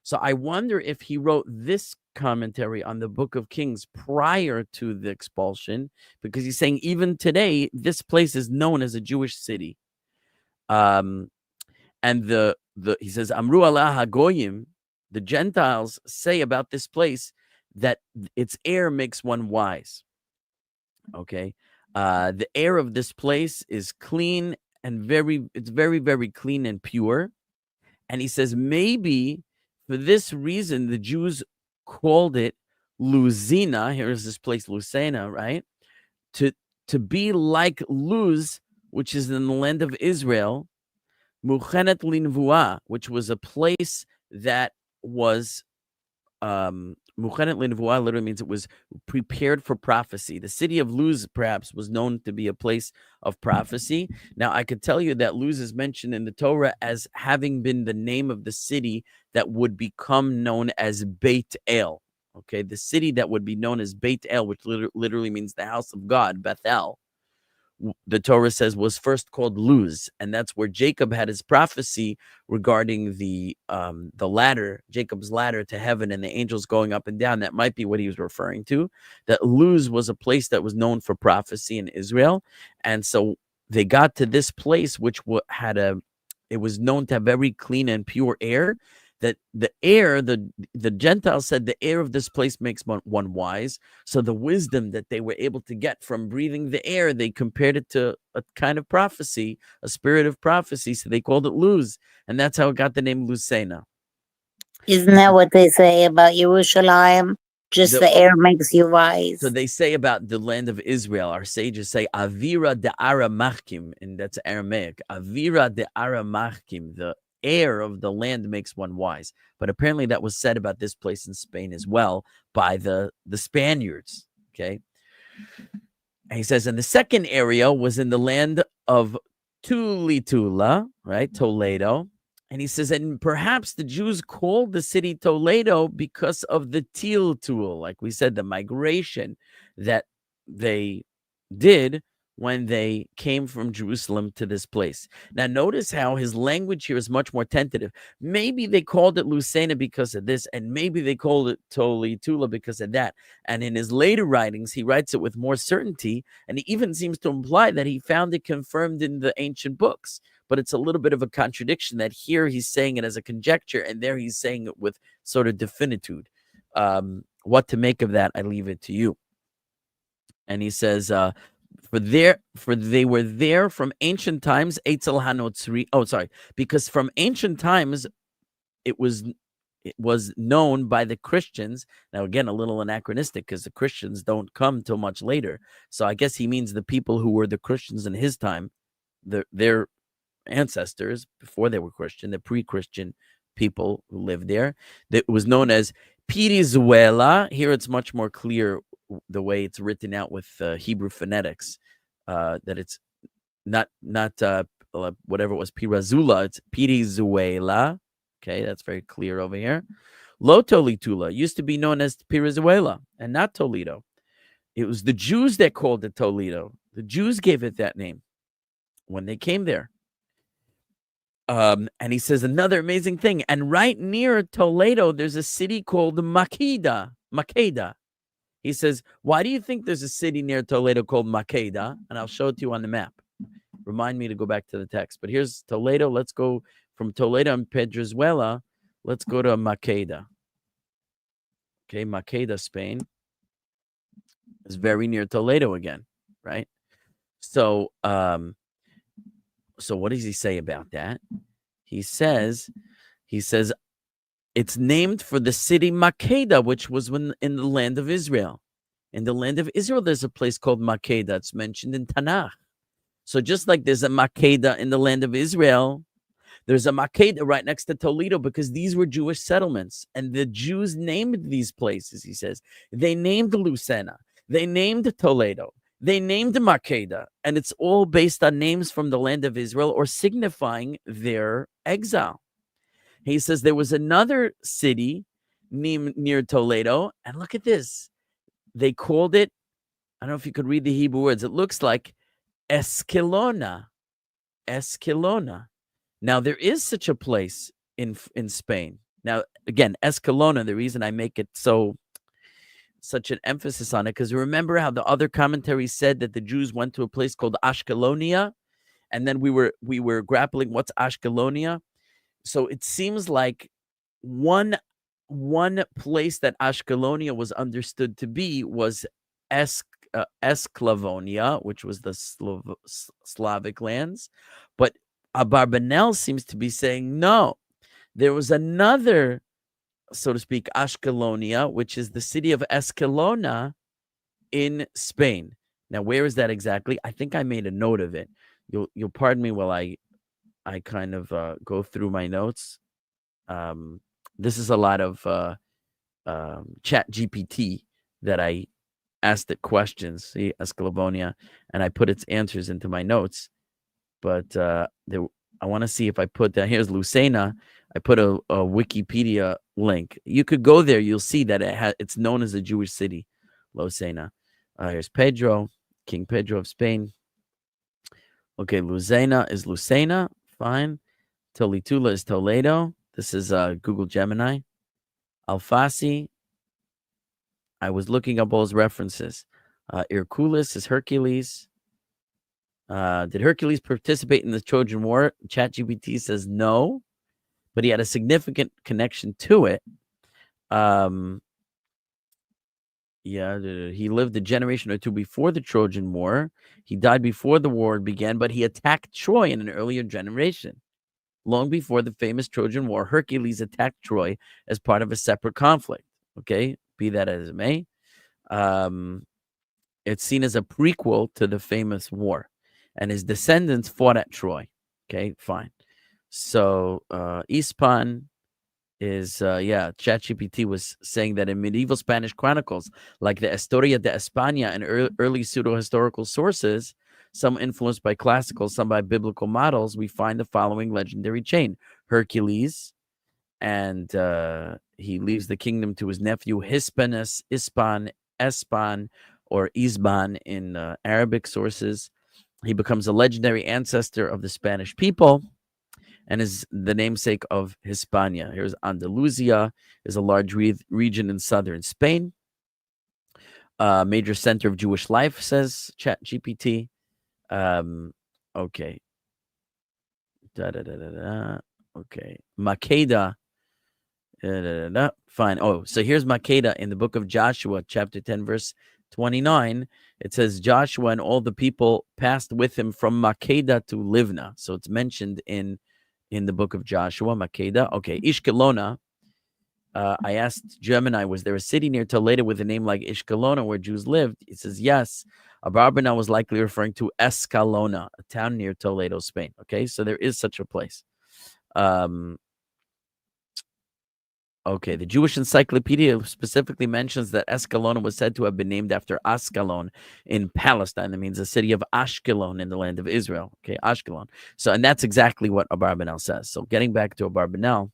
So I wonder if he wrote this commentary on the Book of Kings prior to the expulsion, because he's saying even today this place is known as a Jewish city. And he says, Amru Allah Hagoyim, the Gentiles say about this place that its air makes one wise. Okay. The air of this place is clean and it's very, very clean and pure. And he says, maybe for this reason, the Jews called it Luzina. Here's this place, Lucena, right? To be like Luz, which is in the land of Israel, Muchenet Linvua, which was a place that was Muchenet Linvua literally means it was prepared for prophecy. The city of Luz perhaps was known to be a place of prophecy. Now, I could tell you that Luz is mentioned in the Torah as having been the name of the city that would become known as Beit El. Okay, the city that would be known as Beit El, which literally means the house of God, Bethel, the Torah says was first called Luz, and that's where Jacob had his prophecy regarding the ladder, Jacob's ladder to heaven, and the angels going up and down. That might be what he was referring to. That Luz was a place that was known for prophecy in Israel, and so they got to this place which it was known to have very clean and pure air. That the air, the Gentiles said the air of this place makes one wise. So the wisdom that they were able to get from breathing the air, they compared it to a kind of prophecy, a spirit of prophecy. So they called it Luz. And that's how it got the name Lucena. Isn't that what they say about Yerushalayim? Just the air makes you wise. So they say about the land of Israel, our sages say, Avira de Aramachkim, and that's Aramaic. Avira de Aramachkim, the air of the land makes one wise. But apparently that was said about this place in Spain as well by the Spaniards. Okay. And he says, and the second area was in the land of Tulitula, right? Toledo. And he says, and perhaps the Jews called the city Toledo because of the Tiltul, like we said, the migration that they did when they came from Jerusalem to this place. Now, notice how his language here is much more tentative. Maybe they called it Lucena because of this, and maybe they called it Tolitula because of that. And in his later writings, he writes it with more certainty, and he even seems to imply that he found it confirmed in the ancient books. But it's a little bit of a contradiction that here he's saying it as a conjecture, and there he's saying it with sort of definitude. What to make of that, I leave it to you. And he says, for they were there from ancient times, Exile Hanotzri. Oh, sorry, because from ancient times it was known by the Christians. Now, again, a little anachronistic because the Christians don't come till much later. So I guess he means the people who were the Christians in his time, their ancestors before they were Christian, the pre-Christian people who lived there. That was known as Pirizuela. Here it's much more clear the way it's written out with Hebrew phonetics, that it's not whatever it was, Pirazula, it's Pirizuela. Okay, that's very clear over here. Lo Tolitula used to be known as Pirizuela and not Toledo. It was the Jews that called it Toledo. The Jews gave it that name when they came there. And he says another amazing thing. And right near Toledo, there's a city called Makeda. He says, why do you think there's a city near Toledo called Makeda? And I'll show it to you on the map. Remind me to go back to the text. But here's Toledo. Let's go from Toledo and Pedrozuela. Let's go to Makeda. Okay, Makeda, Spain is very near Toledo again, right? So, so what does he say about that? He says it's named for the city Makeda, which was in the land of Israel. In the land of Israel, there's a place called Makeda. It's mentioned in Tanakh. So just like there's a Makeda in the land of Israel, There's a Makeda right next to Toledo because these were Jewish settlements. And the Jews named these places, he says. They named Lucena. They named Toledo. They named Makeda. And it's all based on names from the land of Israel or signifying their exile. He says there was another city near Toledo. And look at this. They called it, I don't know if you could read the Hebrew words. It looks like Escalona. Escalona. Now, there is such a place in Spain. Now, again, Escalona, the reason I make it such an emphasis on it, because remember how the other commentaries said that the Jews went to a place called Ashkelonia, and then we were grappling what's Ashkelonia. So it seems like one place that Ashkelonia was understood to be was Esclavonia, which was the Slavic lands. But Abarbanel seems to be saying, no, there was another, so to speak, Ashkelonia, which is the city of Escalona in Spain. Now, where is that exactly? I think I made a note of it. You'll pardon me while I kind of go through my notes. This is a lot of chat GPT that I asked it questions, see, Esclavonia, and I put its answers into my notes. But I want to see if I put that. Here's Lucena. I put a Wikipedia link. You could go there. You'll see that it's known as a Jewish city, Lucena. Here's Pedro, King Pedro of Spain. Okay, Lucena is Lucena. Fine. Tolitula is Toledo. This is Google Gemini. Alfasi. I was looking up all his references. Hercules is Hercules. Did Hercules participate in the Trojan War? ChatGPT says no, but he had a significant connection to it. He lived a generation or two before the Trojan War. He died before the war began, but he attacked Troy in an earlier generation. Long before the famous Trojan War, Hercules attacked Troy as part of a separate conflict. Okay, be that as it may. It's seen as a prequel to the famous war. And his descendants fought at Troy. Okay, fine. So Ispan is, ChatGPT was saying that in medieval Spanish chronicles, like the Historia de España and early pseudo-historical sources, some influenced by classical, some by biblical models, we find the following legendary chain. Hercules, and he leaves the kingdom to his nephew Hispanus, Ispan, Espan, or Isban in Arabic sources. He becomes a legendary ancestor of the Spanish people and is the namesake of Hispania. Here's Andalusia, is a large region in southern Spain. Major center of Jewish life, says ChatGPT. Okay. Okay. Makeda. Fine. Oh, so here's Makeda in the book of Joshua, chapter 10, verse 29. It says Joshua and all the people passed with him from Makeda to Livna. So it's mentioned in the book of Joshua, Makeda. Okay, Ishkelona. I asked Gemini, was there a city near Toledo with a name like Ishkelona where Jews lived? It says yes. Abarbanel was likely referring to Escalona, a town near Toledo, Spain. Okay, so there is such a place. Okay, the Jewish Encyclopedia specifically mentions that Escalona was said to have been named after Ascalon in Palestine. That means the city of Ashkelon in the land of Israel. Okay, Ashkelon. So, and that's exactly what Abarbanel says. So, getting back to Abarbanel,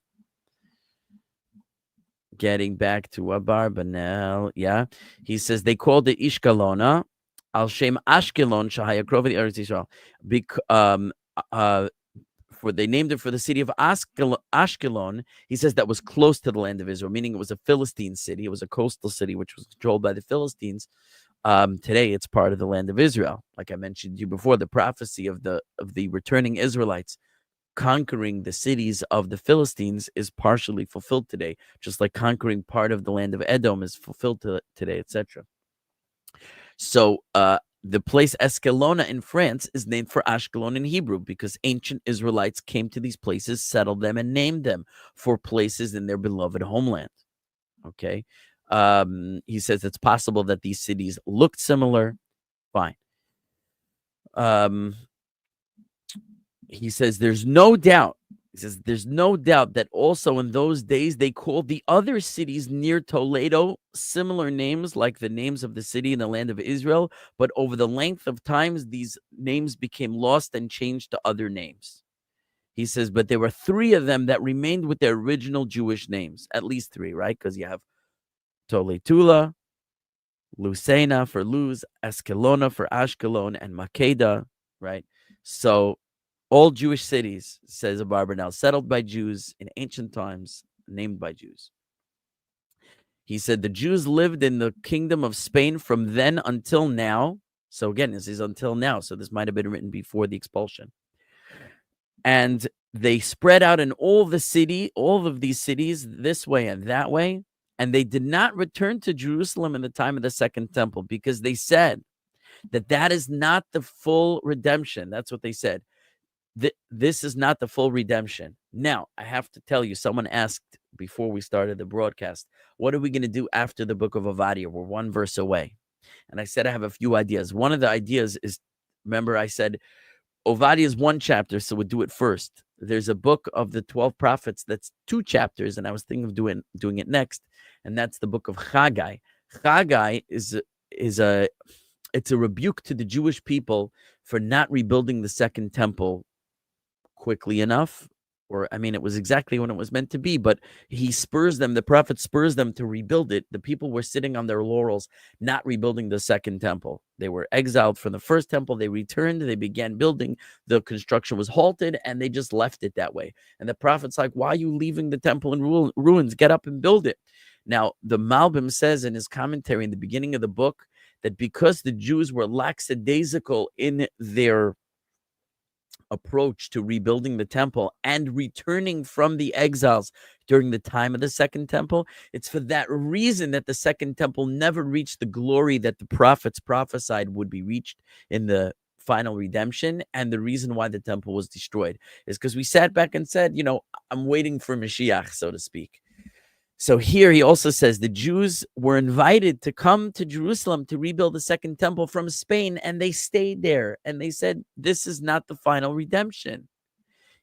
yeah, he says they called it Ishkelona al Shem Ashkelon Shahaya Krovi Eretz Yisrael. They named it for the city of Ashkelon. He says that was close to the land of Israel, meaning it was a Philistine city. It was a coastal city which was controlled by the Philistines. Today, it's part of the land of Israel. Like I mentioned to you before, the prophecy of the returning Israelites conquering the cities of the Philistines is partially fulfilled today, just like conquering part of the land of Edom is fulfilled today, etc. So, the place Escalona in France is named for Ashkelon in Hebrew because ancient Israelites came to these places, settled them, and named them for places in their beloved homeland. Okay. He says it's possible that these cities looked similar. Fine. He says there's no doubt He says, there's no doubt that also in those days they called the other cities near Toledo similar names like the names of the city in the land of Israel, but over the length of times, these names became lost and changed to other names. He says, but there were 3 of them that remained with their original Jewish names, at least 3, right? Because you have Toletula, Lucena for Luz, Escalona for Ashkelon, and Makeda, right? So all Jewish cities, says Abarbanel, settled by Jews in ancient times, named by Jews. He said the Jews lived in the kingdom of Spain from then until now. So again, this is until now. So this might have been written before the expulsion. And they spread out in all of these cities, this way and that way. And they did not return to Jerusalem in the time of the Second Temple because they said that is not the full redemption. That's what they said. This is not the full redemption. Now, I have to tell you, someone asked before we started the broadcast, what are we going to do after the book of Obadiah? We're 1 verse away. And I said I have a few ideas. One of the ideas is, remember I said, Obadiah is 1 chapter, so we'll do it first. There's a book of the 12 prophets that's 2 chapters, and I was thinking of doing it next, and that's the book of Haggai. Haggai is a rebuke to the Jewish people for not rebuilding the Second Temple quickly enough, or I mean, it was exactly when it was meant to be, but the prophet spurs them to rebuild it. The people were sitting on their laurels, not rebuilding the Second Temple. They were exiled from the first temple. They returned. They began building. The construction was halted, and they just left it that way. And the prophet's like, why are you leaving the temple in ruins? Get up and build it. Now, the Malbim says in his commentary in the beginning of the book that because the Jews were lackadaisical in their approach to rebuilding the temple and returning from the exiles during the time of the Second Temple, it's for that reason that the Second Temple never reached the glory that the prophets prophesied would be reached in the final redemption. And the reason why the temple was destroyed is because we sat back and said, I'm waiting for Mashiach, so to speak. So here he also says the Jews were invited to come to Jerusalem to rebuild the Second Temple from Spain, and they stayed there. And they said, this is not the final redemption.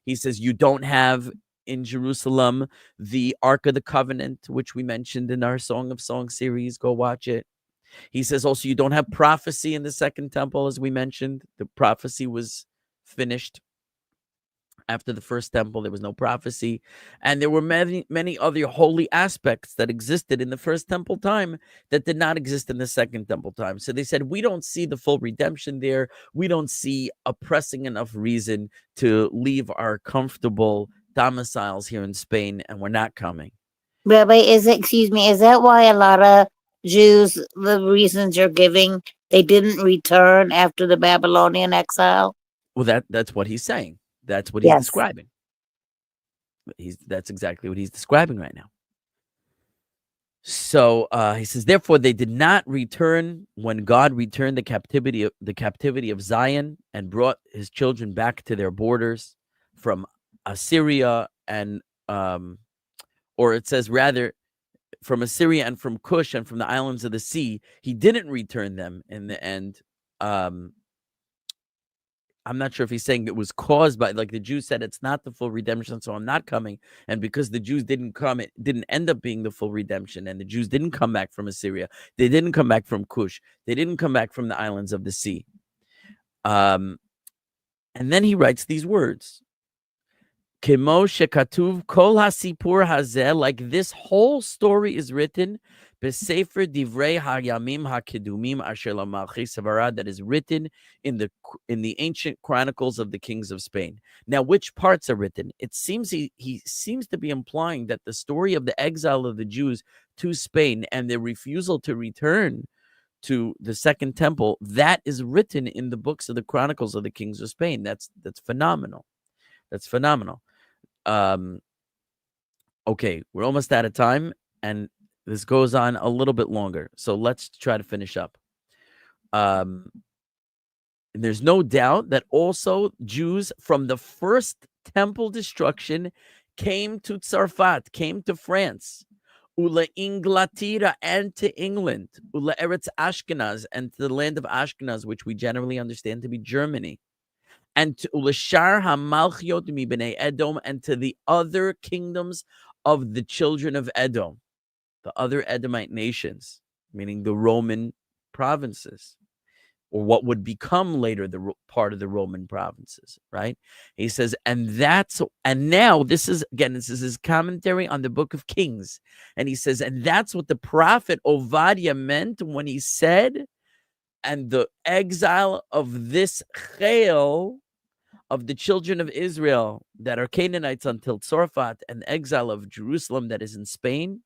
He says, you don't have in Jerusalem the Ark of the Covenant, which we mentioned in our Song of Songs series. Go watch it. He says also, you don't have prophecy in the Second Temple, as we mentioned. The prophecy was finished. After the first temple, there was no prophecy. And there were many, many other holy aspects that existed in the first temple time that did not exist in the Second Temple time. So they said, we don't see the full redemption there. We don't see a pressing enough reason to leave our comfortable domiciles here in Spain, and we're not coming. Rabbi, is that why a lot of Jews, the reasons you're giving, they didn't return after the Babylonian exile? Well, that's what he's saying. That's what he's describing. That's exactly what he's describing right now. So he says, therefore, they did not return when God returned the captivity of Zion and brought his children back to their borders from Assyria and, or it says rather, from Assyria and from Cush and from the islands of the sea. He didn't return them in the end. I'm not sure if he's saying it was caused by, like the Jews said, it's not the full redemption, so I'm not coming. And because the Jews didn't come, it didn't end up being the full redemption. And the Jews didn't come back from Assyria. They didn't come back from Cush. They didn't come back from the islands of the sea. And then he writes these words. Kemo shekatuv kol hasipur hazeh, like this whole story is written Besefer Divrei Hayamim HaKedumim Asher LaMalchi Sepharad, that is written in the ancient chronicles of the kings of Spain. Now, which parts are written? It seems he seems to be implying that the story of the exile of the Jews to Spain and their refusal to return to the Second Temple, that is written in the books of the chronicles of the kings of Spain. That's phenomenal. That's phenomenal. Okay, we're almost out of time, and this goes on a little bit longer, so let's try to finish up. And there's no doubt that also Jews from the first temple destruction came to Tzarfat, came to France, Ula Inglatira, and to England, Ula Eretz Ashkenaz, and to the land of Ashkenaz, which we generally understand to be Germany. and to Ulashar Hamalchiot Mibnei Edom, and to the other kingdoms of the children of Edom, the other Edomite nations, meaning the Roman provinces, or what would become later the part of the Roman provinces, right? He says, and now this is his commentary on the book of Kings. And he says, and that's what the prophet Obadiah meant when he said, and the exile of this chayil, of the children of Israel that are Canaanites until Tzorfat, and the exile of Jerusalem that is in Spain.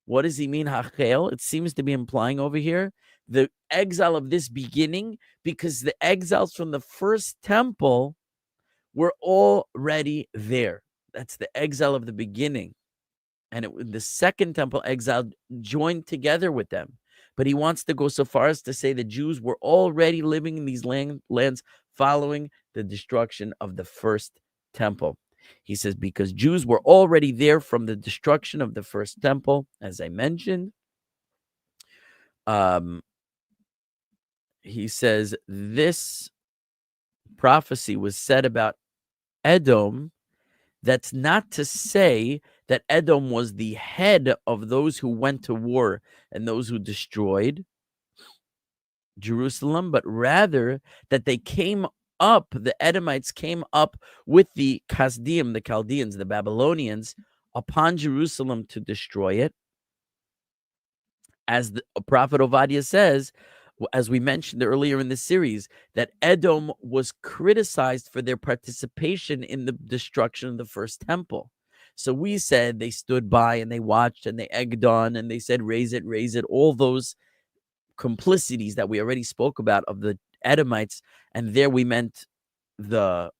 What does he mean, hachel? It seems to be implying over here the exile of this beginning, because the exiles from the first temple were already there. That's the exile of the beginning. And the second temple exile joined together with them. But he wants to go so far as to say the Jews were already living in these lands following the destruction of the first temple. He says, because Jews were already there from the destruction of the first temple, as I mentioned. He says this prophecy was said about Edom. That's not to say that Edom was the head of those who went to war and those who destroyed Jerusalem, but rather that they came up, the Edomites came up with the Kasdim, the Chaldeans, the Babylonians, upon Jerusalem to destroy it. As the prophet Obadiah says, as we mentioned earlier in the series, that Edom was criticized for their participation in the destruction of the first temple. So we said they stood by and they watched and they egged on and they said, raise it, all those complicities that we already spoke about of the Edomites. And there we meant the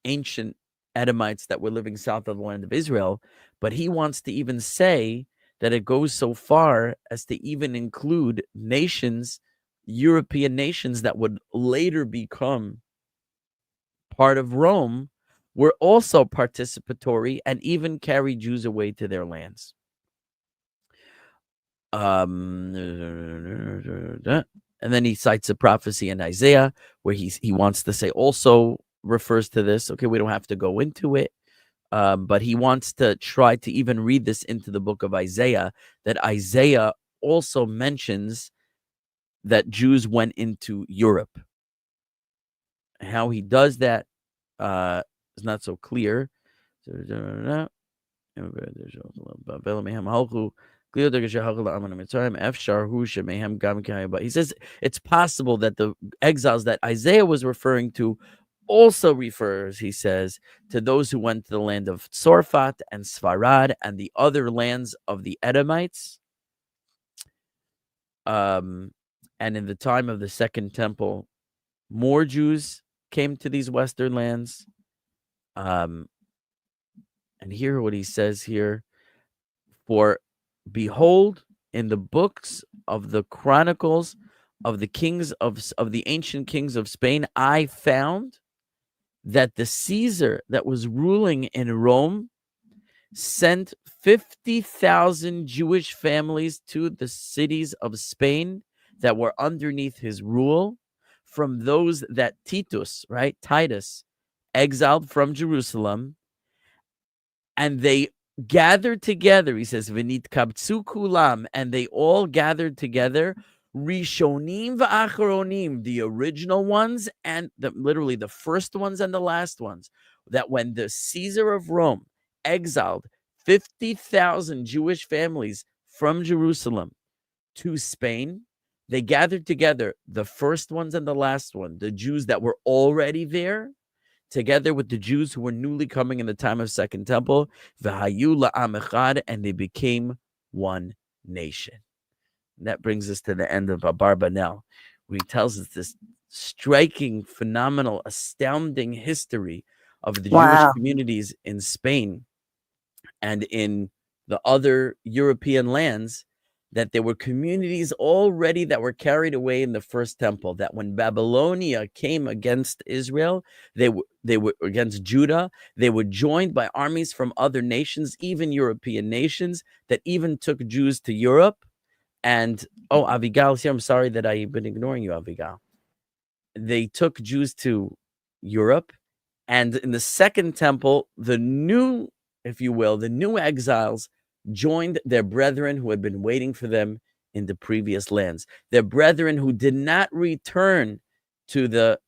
ancient Edomites that were living south of the land of Israel. But he wants to even say that it goes so far as to even include nations, European nations that would later become part of Rome, were also participatory and even carry Jews away to their lands. And then he cites a prophecy in Isaiah where he wants to say also refers to this. Okay, we don't have to go into it. But he wants to try to even read this into the book of Isaiah, that Isaiah also mentions that Jews went into Europe. How he does that is not so clear. He says it's possible that the exiles that Isaiah was referring to also refers, he says, to those who went to the land of Tzorfat and Sepharad and the other lands of the Edomites. And in the time of the second temple, more Jews came to these western lands. And hear what he says here. For behold, in the books of the chronicles of the kings of the ancient kings of Spain, I found that the Caesar that was ruling in Rome sent 50,000 Jewish families to the cities of Spain that were underneath his rule, from those that Titus, exiled from Jerusalem, and they gathered together. He says, "V'nit kabtzu kulam," and they all gathered together. Rishonim v'achronim, the original ones and literally the first ones and the last ones. That when the Caesar of Rome exiled 50,000 Jewish families from Jerusalem to Spain, they gathered together the first ones and the last one, the Jews that were already there, together with the Jews who were newly coming in the time of Second Temple, v'hayu la'am echad, and they became one nation. And that brings us to the end of Abarbanel, where he tells us this striking, phenomenal, astounding history of the Jewish communities in Spain and in the other European lands, that there were communities already that were carried away in the first temple, that when Babylonia came against Israel, they were against Judah, they were joined by armies from other nations, even European nations, that even took Jews to Europe. And, Avigal's here. I'm sorry that I've been ignoring you, Avigal. They took Jews to Europe. And in the second temple, the new, if you will, the new exiles joined their brethren who had been waiting for them in the previous lands. Their brethren who did not return to the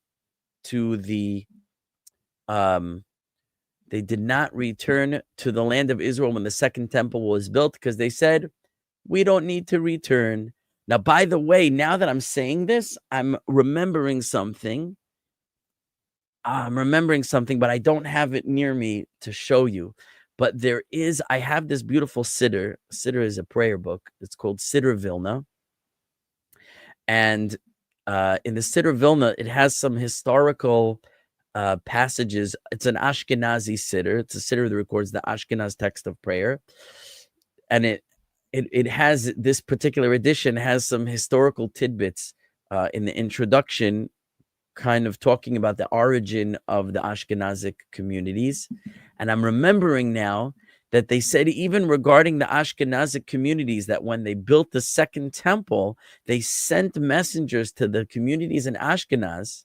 they did not return to the land of Israel when the second temple was built, because they said, we don't need to return. Now, by the way, now that I'm saying this, I'm remembering something. But I don't have it near me to show you. But I have this beautiful Siddur. Siddur is a prayer book. It's called Siddur Vilna. And in the Siddur Vilna, it has some historical passages. It's an Ashkenazi Siddur. It's a Siddur that records the Ashkenaz text of prayer. And it has, this particular edition has some historical tidbits in the introduction, kind of talking about the origin of the Ashkenazic communities. And I'm remembering now that they said, even regarding the Ashkenazic communities, that when they built the second temple, they sent messengers to the communities in Ashkenaz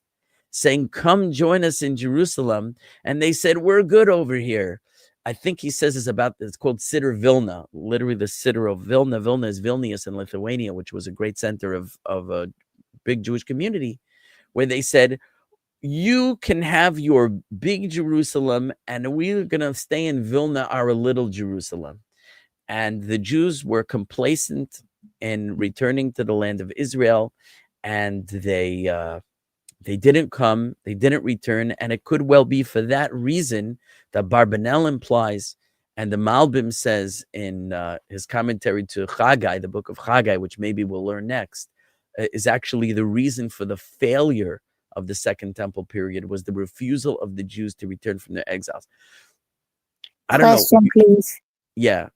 saying, come join us in Jerusalem. And they said, we're good over here. I think he says it's called Siddur Vilna, literally the Siddur of Vilna. Vilna is Vilnius in Lithuania, which was a great center of a big Jewish community, where they said, you can have your big Jerusalem, and we're going to stay in Vilna, our little Jerusalem. And the Jews were complacent in returning to the land of Israel, and they didn't come, they didn't return, and it could well be for that reason that Abarbanel implies, and the Malbim says in his commentary to Haggai, the book of Haggai, which maybe we'll learn next, is actually the reason for the failure of the second temple period, was the refusal of the Jews to return from their exiles. I don't Question, know. please. Yeah.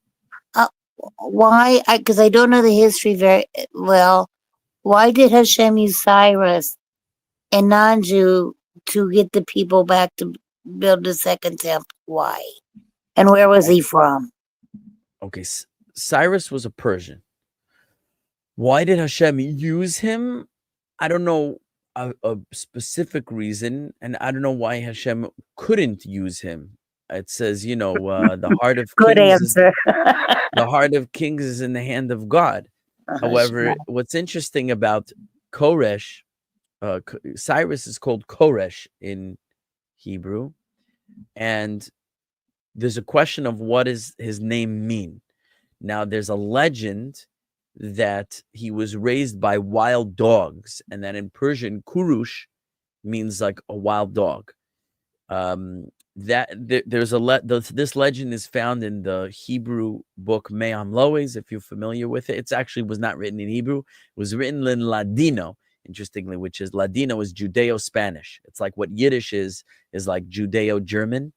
Why? Because I don't know the history very well. Why did Hashem use Cyrus, a non-Jew, to get the people back to build the second temple? Why? And where was he from? Okay, Cyrus was a Persian. Why did Hashem use him? I don't know a specific reason, and I don't know why Hashem couldn't use him. It says, the heart of Good kings answer. the heart of kings is in the hand of God. However, what's interesting about Koresh, Cyrus is called Koresh in Hebrew, and there's a question of what does his name mean. Now, there's a legend that he was raised by wild dogs, and that in Persian, kurush means like a wild dog. This legend is found in the Hebrew book Me'am Loes, if you're familiar with it. It actually was not written in Hebrew. It was written in Ladino, interestingly, which is Ladino is Judeo-Spanish. It's like what Yiddish is like Judeo-German.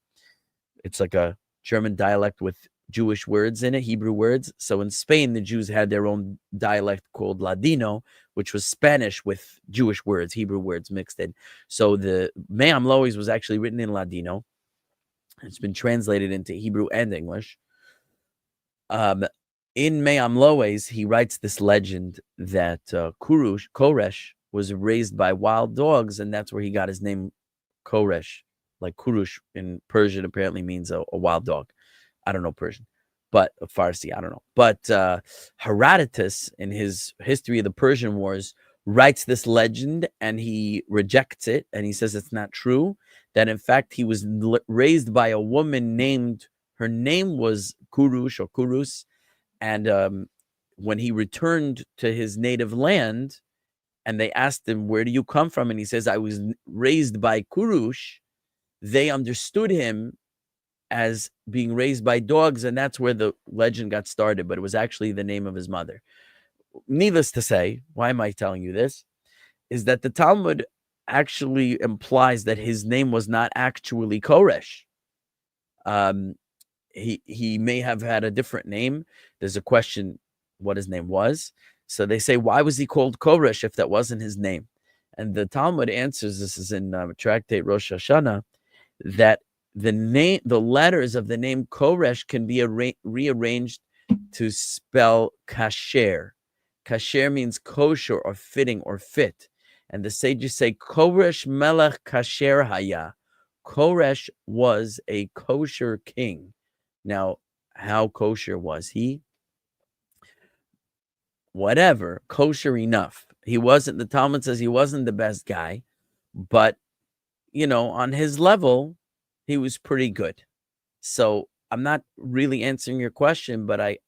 It's like a German dialect with Jewish words in it, Hebrew words. So in Spain, the Jews had their own dialect called Ladino, which was Spanish with Jewish words, Hebrew words mixed in. So the Me'am Loes was actually written in Ladino. It's been translated into Hebrew and English. In Me'am Loes, he writes this legend that Koresh was raised by wild dogs, and that's where he got his name Koresh. Like Kurush in Persian apparently means a wild dog. I don't know Persian, but Farsi, I don't know. But Herodotus, in his History of the Persian Wars, writes this legend, and he rejects it, and he says it's not true, that in fact he was raised by a woman her name was Kurush or Kurus, and when he returned to his native land, and they asked him, where do you come from? And he says, I was raised by Kurush. They understood him as being raised by dogs, and that's where the legend got started, but it was actually the name of his mother. Needless to say, why am I telling you this? Is that the Talmud actually implies that his name was not actually Koresh. He may have had a different name. There's a question what his name was. So they say, why was he called Koresh if that wasn't his name? And the Talmud answers, this is in Tractate Rosh Hashanah, that the letters of the name Koresh can be rearranged to spell kasher. Kasher means kosher or fitting or fit. And the sages say, Koresh melech kasher haya. Koresh was a kosher king. Now, how kosher was he? Whatever, kosher enough. He wasn't, the Talmud says he wasn't the best guy, but, on his level, he was pretty good. So I'm not really answering your question, but I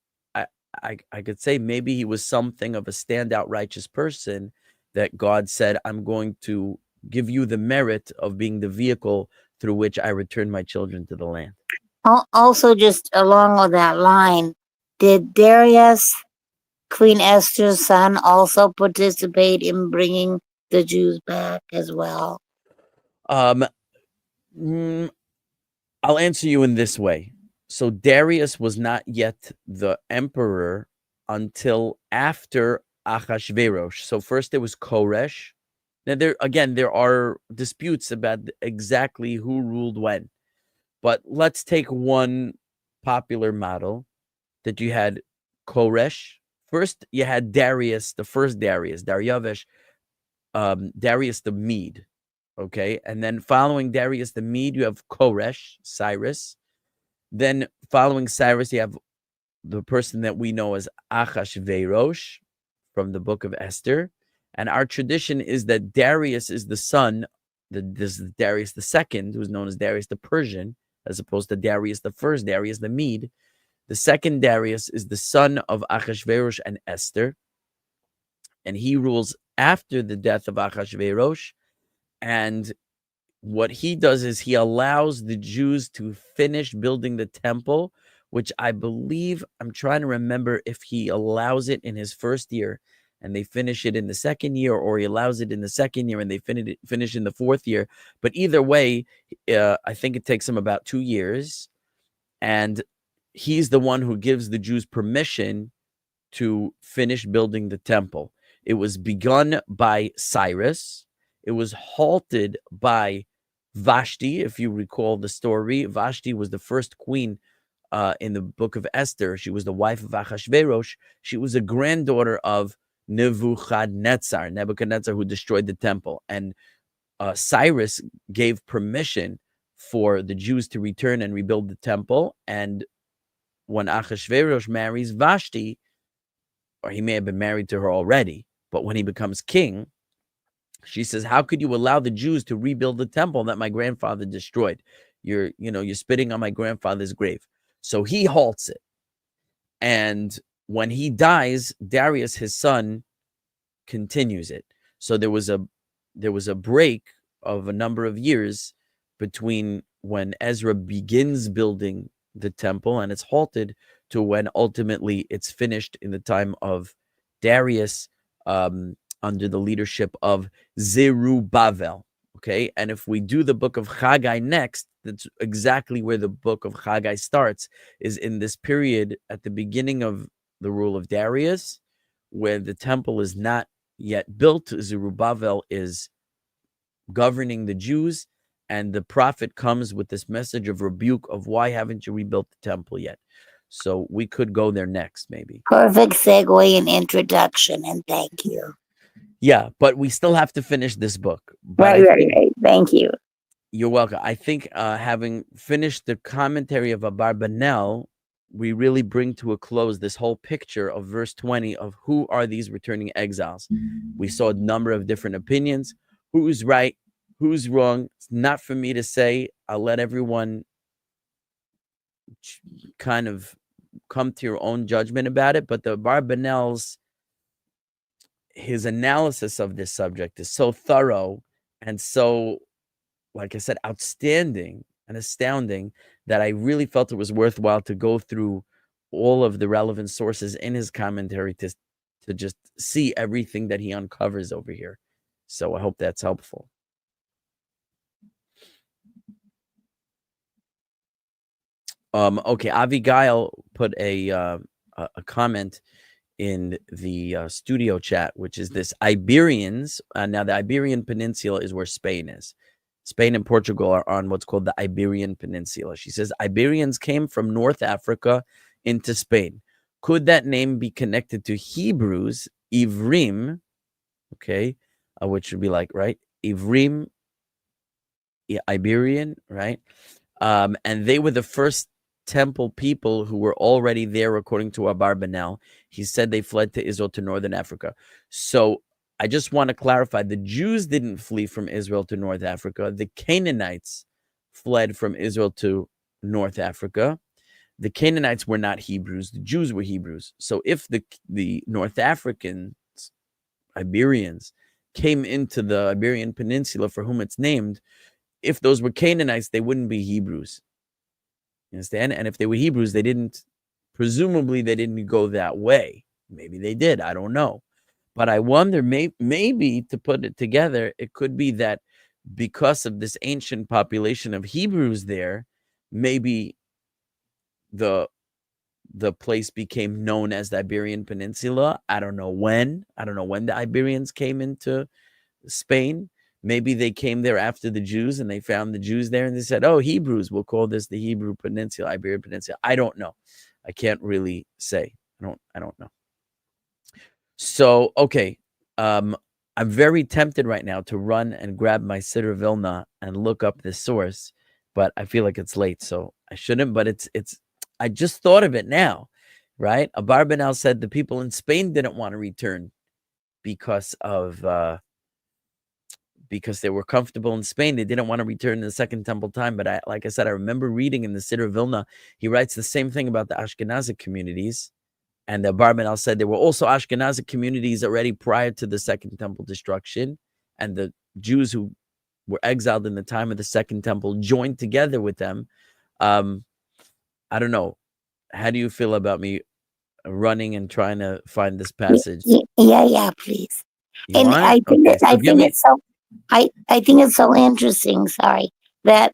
could say maybe he was something of a standout righteous person that God said, I'm going to give you the merit of being the vehicle through which I return my children to the land. Also, just along with that line, did Darius, Queen Esther's son, also participate in bringing the Jews back as well? I'll answer you in this way. So Darius was not yet the emperor until after Achashverosh. So first there was Koresh. Now there are disputes about exactly who ruled when. But let's take one popular model that you had Koresh. First, you had Darius, the first Darius, Daryavesh, Darius the Mede. Okay. And then following Darius the Mede, you have Koresh, Cyrus. Then following Cyrus, you have the person that we know as Achashverosh from the book of Esther. And our tradition is that Darius is the son, this is Darius the second, who's known as Darius the Persian, as opposed to Darius the first, Darius the Mede. The second Darius is the son of Achashverosh and Esther. And he rules after the death of Achashverosh. And what he does is he allows the Jews to finish building the temple, which I believe, I'm trying to remember if he allows it in his first year and they finish it in the second year, or he allows it in the second year and they finish in the fourth year. But either way, I think it takes him about 2 years. And he's the one who gives the Jews permission to finish building the temple. It was begun by Cyrus. It was halted by Vashti, if you recall the story. Vashti was the first queen in the book of Esther. She was the wife of Achashverosh. She was a granddaughter of Nebuchadnezzar, who destroyed the temple. And Cyrus gave permission for the Jews to return and rebuild the temple. And when Achashverosh marries Vashti, or he may have been married to her already, but when he becomes king, she says, how could you allow the Jews to rebuild the temple that my grandfather destroyed? You're spitting on my grandfather's grave. So he halts it. And when he dies, Darius, his son, continues it. So there was a break of a number of years between when Ezra begins building the temple and it's halted to when ultimately it's finished in the time of Darius, under the leadership of Zerubbabel. Okay, and if we do the book of Haggai next, that's exactly where the book of Haggai starts, is in this period at the beginning of the rule of Darius, where the temple is not yet built. Zerubbabel is governing the Jews, and the prophet comes with this message of rebuke of why haven't you rebuilt the temple yet? So we could go there next, maybe. Perfect segue and introduction, and thank you. Yeah, but we still have to finish this book. But right. Thank you. You're welcome. I think having finished the commentary of Abarbanel, we really bring to a close this whole picture of verse 20 of who are these returning exiles. We saw a number of different opinions. Who's right? Who's wrong? It's not for me to say. I'll let everyone kind of come to your own judgment about it. But the Abarbanel's, his analysis of this subject is so thorough and so, like I said, outstanding and astounding that I really felt it was worthwhile to go through all of the relevant sources in his commentary to just see everything that he uncovers over here. So I hope that's helpful. Okay, Abigail put a comment in the studio chat, which is this: Iberians. Now, the Iberian Peninsula is where Spain is. Spain and Portugal are on what's called the Iberian Peninsula. She says Iberians came from North Africa into Spain. Could that name be connected to Hebrews, Ivrim, okay, which would be like, right, Ivrim, Iberian, right? And they were the first temple people who were already there, according to Abarbanel. He said they fled to Israel to northern Africa. So I just want to clarify, the Jews didn't flee from Israel to North Africa. The Canaanites fled from Israel to North Africa. The Canaanites were not Hebrews. The Jews were Hebrews. So if the North Africans, Iberians, came into the Iberian Peninsula for whom it's named, if those were Canaanites, they wouldn't be Hebrews. You understand? And if they were Hebrews, presumably they didn't go that way. Maybe they did. I don't know. But I wonder, maybe to put it together, it could be that because of this ancient population of Hebrews there, maybe the place became known as the Iberian Peninsula. I don't know when. I don't know when the Iberians came into Spain. Maybe they came there after the Jews and they found the Jews there and they said, oh, Hebrews, we'll call this the Hebrew Peninsula, Iberian Peninsula. I don't know. I can't really say. I don't know. So, okay. I'm very tempted right now to run and grab my Siddur Vilna and look up this source, but I feel like it's late, so I shouldn't, but I just thought of it now, right? Abarbanel said the people in Spain didn't want to return because they were comfortable in Spain. They didn't want to return in the Second Temple time. But like I said, I remember reading in the Siddur Vilna, he writes the same thing about the Ashkenazi communities. And the Abarbanel said there were also Ashkenazi communities already prior to the Second Temple destruction. And the Jews who were exiled in the time of the Second Temple joined together with them. I don't know. How do you feel about me running and trying to find this passage? Yeah, please. You and want I it? think Okay, I think it's so I think it's so interesting, that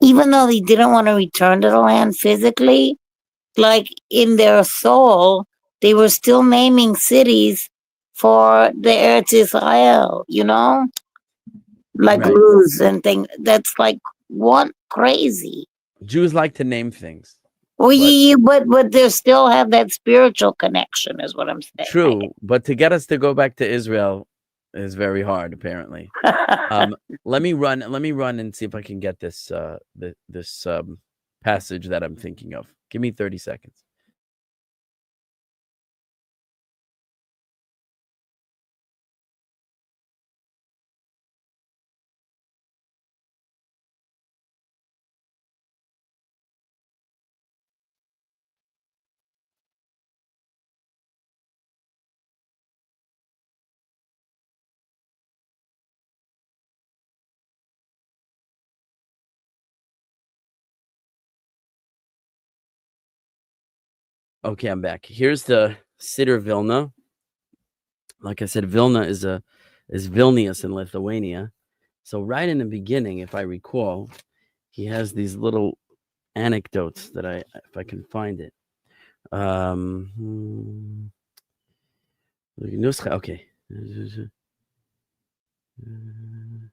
even though they didn't want to return to the land physically, like in their soul, they were still naming cities for the Eretz Israel, like right. Luz and things. That's like what crazy. Jews like to name things. Well, but they still have that spiritual connection, is what I'm saying. True, but to get us to go back to Israel is very hard, apparently. Let me run and see if I can get this this passage that I'm thinking of. Give me 30 seconds. Okay, I'm back. Here's the Siddur Vilna. Like I said, Vilna is Vilnius in Lithuania. So right in the beginning, if I recall, he has these little anecdotes that if I can find it. Okay. I'm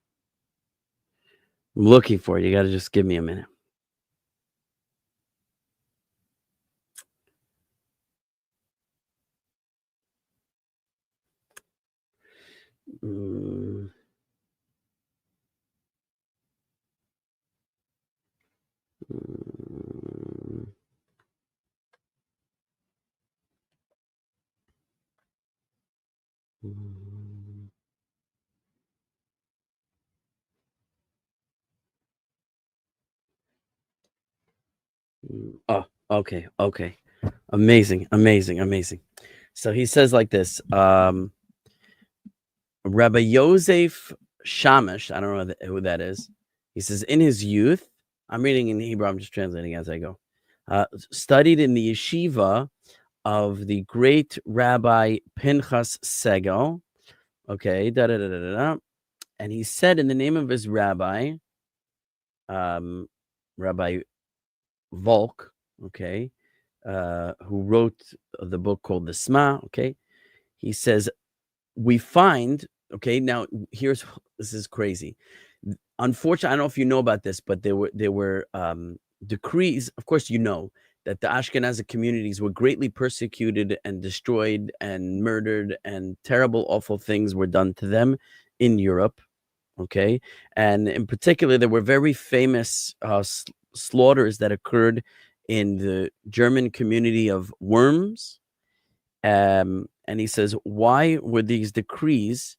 looking for it. You got to just give me a minute. Oh, okay. Amazing. So he says like this, Rabbi Yosef Shamash, I don't know who that is. He says, in his youth, I'm reading in Hebrew, I'm just translating as I go, studied in the yeshiva of the great Rabbi Pinchas Segel. Okay, and he said in the name of his rabbi, Rabbi Volk, okay, who wrote the book called the Sma, okay, he says, we find, okay, now this is crazy. Unfortunately, I don't know if you know about this, but there were decrees, of course you know, that the Ashkenazi communities were greatly persecuted and destroyed and murdered, and terrible, awful things were done to them in Europe. Okay, and in particular, there were very famous slaughters that occurred in the German community of Worms. And he says, why were these decrees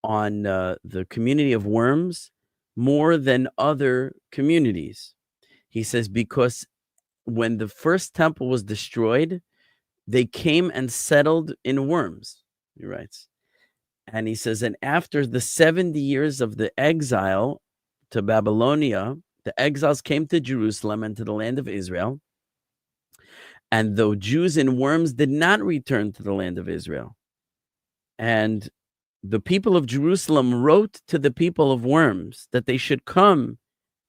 on the community of Worms more than other communities? He says, because when the first temple was destroyed, they came and settled in Worms, he writes. And he says, and after the 70 years of the exile to Babylonia, the exiles came to Jerusalem and to the land of Israel. And though Jews in Worms did not return to the land of Israel, and the people of Jerusalem wrote to the people of Worms that they should come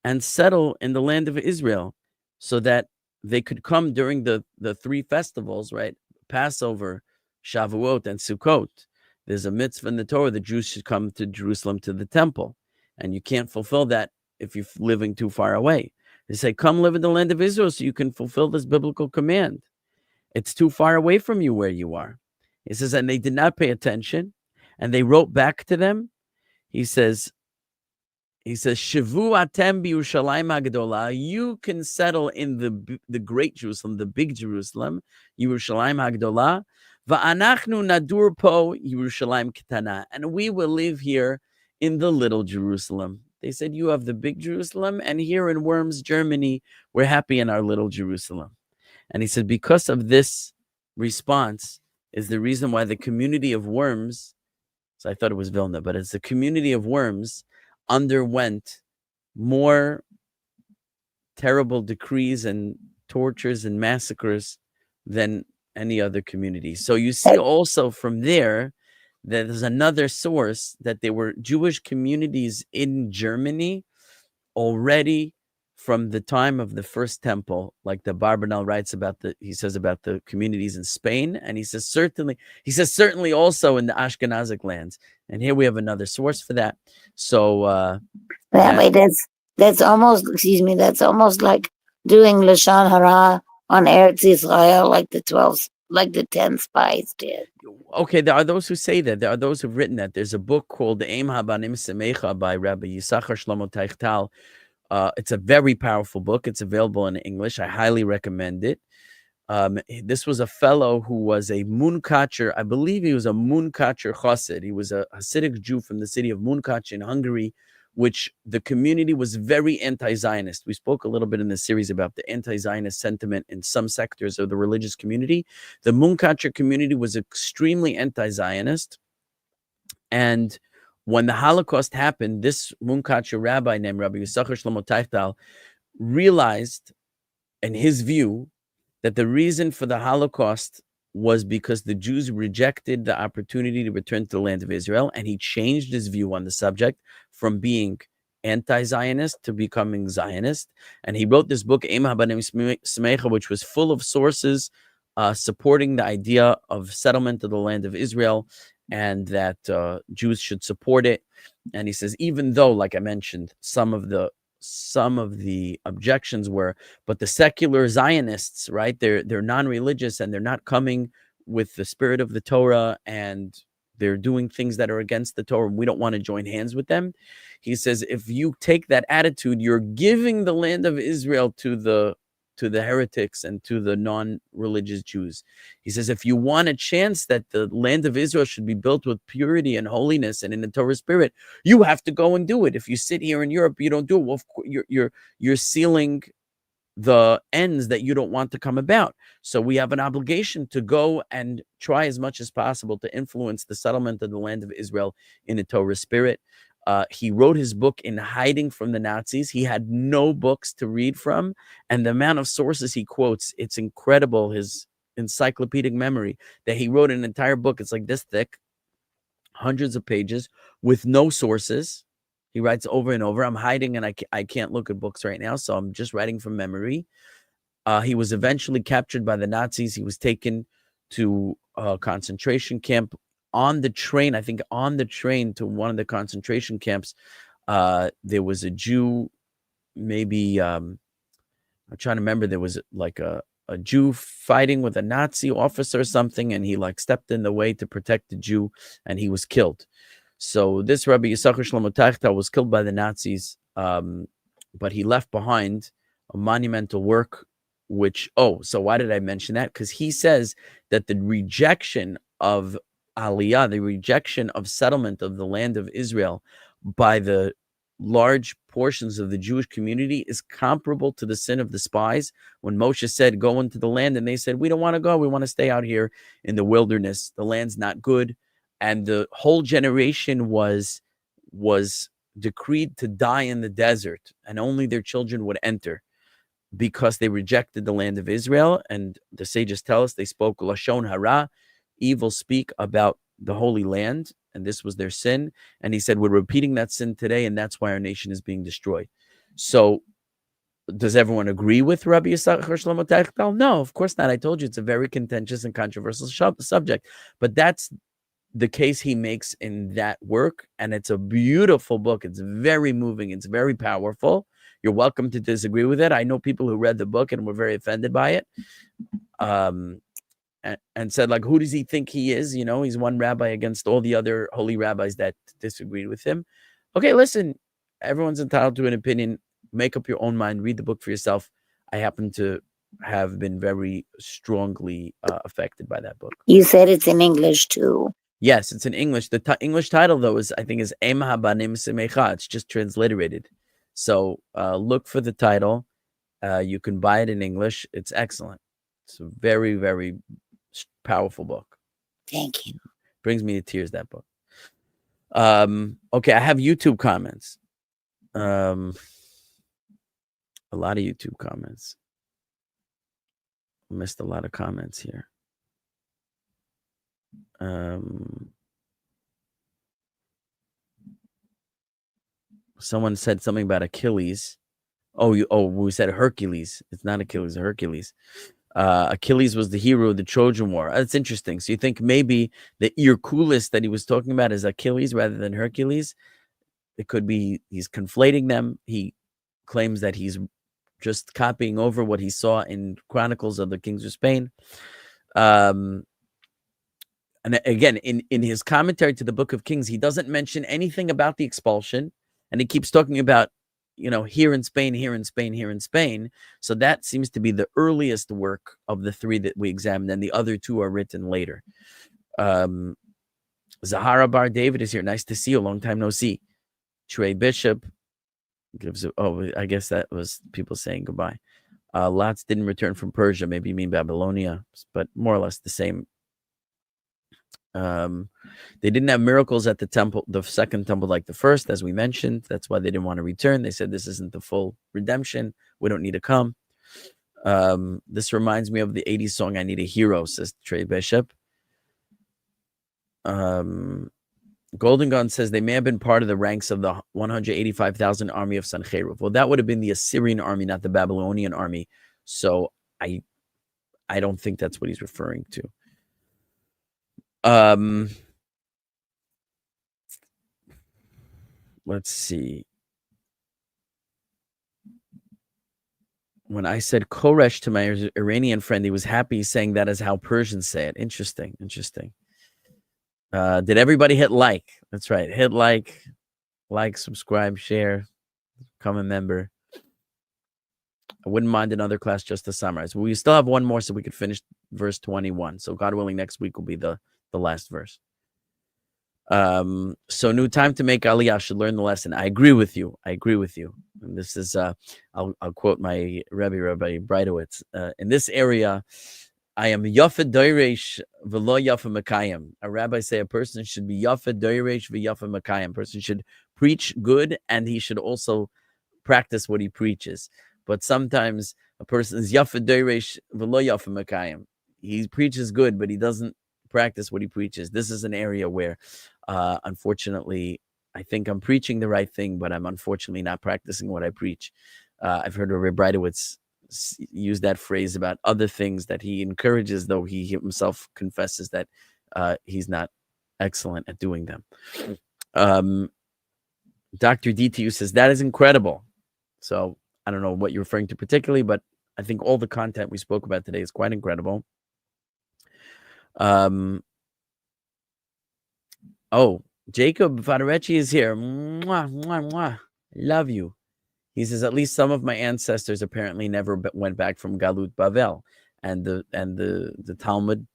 and settle in the land of Israel so that they could come during the three festivals, right? Passover, Shavuot, and Sukkot. There's a mitzvah in the Torah, the Jews should come to Jerusalem to the temple. And you can't fulfill that if you're living too far away. They say, come live in the land of Israel so you can fulfill this biblical command. It's too far away from you where you are. He says, and they did not pay attention. And they wrote back to them. He says, Shavu atem b'Yerushalayim hagdola. You can settle in the great Jerusalem, the big Jerusalem, Yerushalayim hagdola. Va'anachnu nadur po Yerushalayim ketana. And we will live here in the little Jerusalem. They said, you have the big Jerusalem, and here in Worms, Germany, we're happy in our little Jerusalem. And he said, because of this response is the reason why the community of Worms, so I thought it was Vilna, but it's the community of Worms, underwent more terrible decrees and tortures and massacres than any other community. So you see also from there that there's another source that there were Jewish communities in Germany already from the time of the first temple, like the Abarbanel writes about he says about the communities in Spain, and he says certainly also in the Ashkenazic lands. And here we have another source for that. So that's almost, that's almost like doing Lashon Hara on Eretz Israel, like the 10 spies did. Okay, there are those who say that. There are those who've written that. There's a book called the haBanim Semeicha by Rabbi Yissachar Shlomo Teichtal. It's a very powerful book. It's available in English. I highly recommend it. This was a fellow who was a Munkacher. I believe he was a Munkacher Chassid. He was a Hasidic Jew from the city of Munkach in Hungary, which the community was very anti-Zionist. We spoke a little bit in the series about the anti-Zionist sentiment in some sectors of the religious community. The Munkacher community was extremely anti-Zionist. And when the Holocaust happened, this Munkacher rabbi named Rabbi Yissachar Shlomo Teichtal realized, in his view, that the reason for the Holocaust was because the Jews rejected the opportunity to return to the land of Israel, and he changed his view on the subject from being anti-Zionist to becoming Zionist. And he wrote this book, haBanim Semeicha, which was full of sources supporting the idea of settlement of the land of Israel, and that Jews should support it. And he says, even though, like I mentioned, some of the objections were, but the secular Zionists, right? They're non-religious and they're not coming with the spirit of the Torah, and they're doing things that are against the Torah. We don't want to join hands with them. He says, if you take that attitude, you're giving the land of Israel to the heretics and to the non-religious Jews. He says, if you want a chance that the land of Israel should be built with purity and holiness and in the Torah spirit, you have to go and do it. If you sit here in Europe, you don't do it. Well, you're sealing the ends that you don't want to come about. So we have an obligation to go and try as much as possible to influence the settlement of the land of Israel in the Torah spirit. He wrote his book in hiding from the Nazis. He had no books to read from, and the amount of sources he quotes, it's incredible, his encyclopedic memory, that he wrote an entire book. It's like this thick, hundreds of pages with no sources. He writes over and over. I'm hiding, and I can't look at books right now, so I'm just writing from memory. He was eventually captured by the Nazis. He was taken to a concentration camp. On the train to one of the concentration camps, there was a Jew, maybe, I'm trying to remember, there was like a Jew fighting with a Nazi officer or something, and he like stepped in the way to protect the Jew, and he was killed. So this Rabbi Yissachar Shlomo Teichtal was killed by the Nazis, but he left behind a monumental work, which, so why did I mention that? Because he says that the rejection of Aliyah, the rejection of settlement of the land of Israel by the large portions of the Jewish community is comparable to the sin of the spies when Moshe said, go into the land, and they said, we don't want to go. We want to stay out here in the wilderness. The land's not good. And the whole generation was decreed to die in the desert, and only their children would enter because they rejected the land of Israel. And the sages tell us they spoke Lashon Hara, evil speak about the Holy Land, and this was their sin. And he said, we're repeating that sin today, and that's why our nation is being destroyed. So does everyone agree with Rabbi Yissachar Shlomo Teichtal? No, of course not. I told you it's a very contentious and controversial subject, but that's the case he makes in that work, and it's a beautiful book. It's very moving. It's very powerful. You're welcome to disagree with it. I know people who read the book and were very offended by it, and said, like, who does he think he is? You know, he's one rabbi against all the other holy rabbis that disagreed with him. Okay, listen, everyone's entitled to an opinion. Make up your own mind. Read the book for yourself. I happen to have been very strongly affected by that book. You said it's in English too. Yes, it's in English. The English title, though, is haBanim Semeicha. It's just transliterated. So look for the title. You can buy it in English. It's excellent. It's a very, very powerful book. Thank you. Brings me to tears, that book. Okay, I have YouTube comments. A lot of YouTube comments. Missed a lot of comments here. Someone said something about Achilles. We said Hercules. It's not Achilles, Hercules. Achilles was the hero of the Trojan War. That's interesting. So you think maybe the Hercules that he was talking about is Achilles rather than Hercules? It could be he's conflating them. He claims that he's just copying over what he saw in Chronicles of the Kings of Spain. And again, in his commentary to the Book of Kings, he doesn't mention anything about the expulsion. And he keeps talking about, here in Spain, here in Spain, here in Spain. So that seems to be the earliest work of the three that we examined. And the other two are written later. Zahara Bar David is here. Nice to see you. Long time no see. Trey Bishop gives I guess that was people saying goodbye. Lots didn't return from Persia. Maybe you mean Babylonia, but more or less the same. They didn't have miracles at the temple, the second temple, like the first, as we mentioned. That's why they didn't want to return. They said, this isn't the full redemption. We don't need to come. This reminds me of the 80s song, I Need a Hero, says Trey Bishop. Golden Gun says they may have been part of the ranks of the 185,000 army of Sancherib. Well, that would have been the Assyrian army, not the Babylonian army. So I don't think that's what he's referring to. Let's see. When I said Koresh to my Iranian friend, he was happy, saying that is how Persians say it. Interesting. Did everybody hit like? That's right. Hit like, subscribe, share, become a member. I wouldn't mind another class just to summarize. We still have one more so we could finish verse 21. So God willing, next week will be the last verse. So new time to make Aliyah, should learn the lesson. I agree with you. And this is I'll quote my Rabbi Breitowitz. In this area, I am Yafa Doiresh v'lo Yafa Mekayim. A rabbi say a person should be Yafa Doiresh v'Yafa Mekayim. A person should preach good and he should also practice what he preaches. But sometimes a person is Yafa Doiresh v'lo Yafa Mekayim. He preaches good, but he doesn't practice what he preaches. This is an area where, unfortunately, I think I'm preaching the right thing, but I'm unfortunately not practicing what I preach. I've heard Rabbi Breitowitz use that phrase about other things that he encourages, though he himself confesses that he's not excellent at doing them. Dr. DTU says, that is incredible. So I don't know what you're referring to particularly, but I think all the content we spoke about today is quite incredible. Jacob Fadarecci is here. Mwah, mwah, mwah. Love you. He says, at least some of my ancestors apparently never went back from Galut Bavel. And the Talmud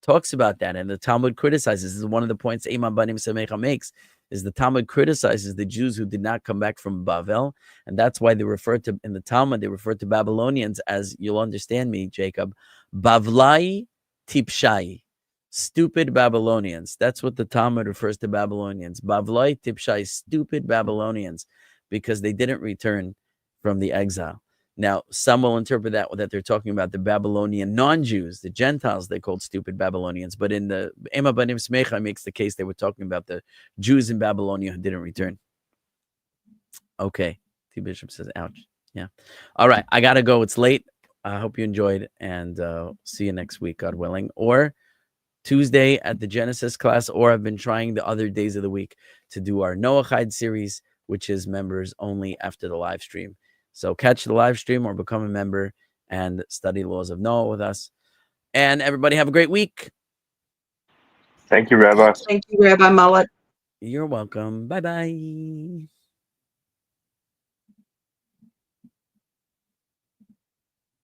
talks about that. And the Talmud criticizes. This is one of the points haBanim Semeicha makes, is the Talmud criticizes the Jews who did not come back from Bavel. And that's why they refer to, in the Talmud, they refer to Babylonians as, you'll understand me, Jacob, Bavlai Tipshai. Stupid Babylonians. That's what the Talmud refers to Babylonians. Bavlai Tipshai, stupid Babylonians, because they didn't return from the exile. Now, some will interpret that they're talking about the Babylonian non-Jews, the Gentiles they called stupid Babylonians. But in the haBanim Semeicha makes the case they were talking about the Jews in Babylonia who didn't return. Okay. T. Bishop says, ouch. Yeah. All right. I got to go. It's late. I hope you enjoyed, and see you next week, God willing. Or Tuesday at the Genesis class, or I've been trying the other days of the week to do our Noachide series, which is members only after the live stream. So catch the live stream or become a member and study laws of Noah with us. And everybody have a great week. Thank you, Rabbi. Thank you, Rabbi Mullet. You're welcome. Bye-bye.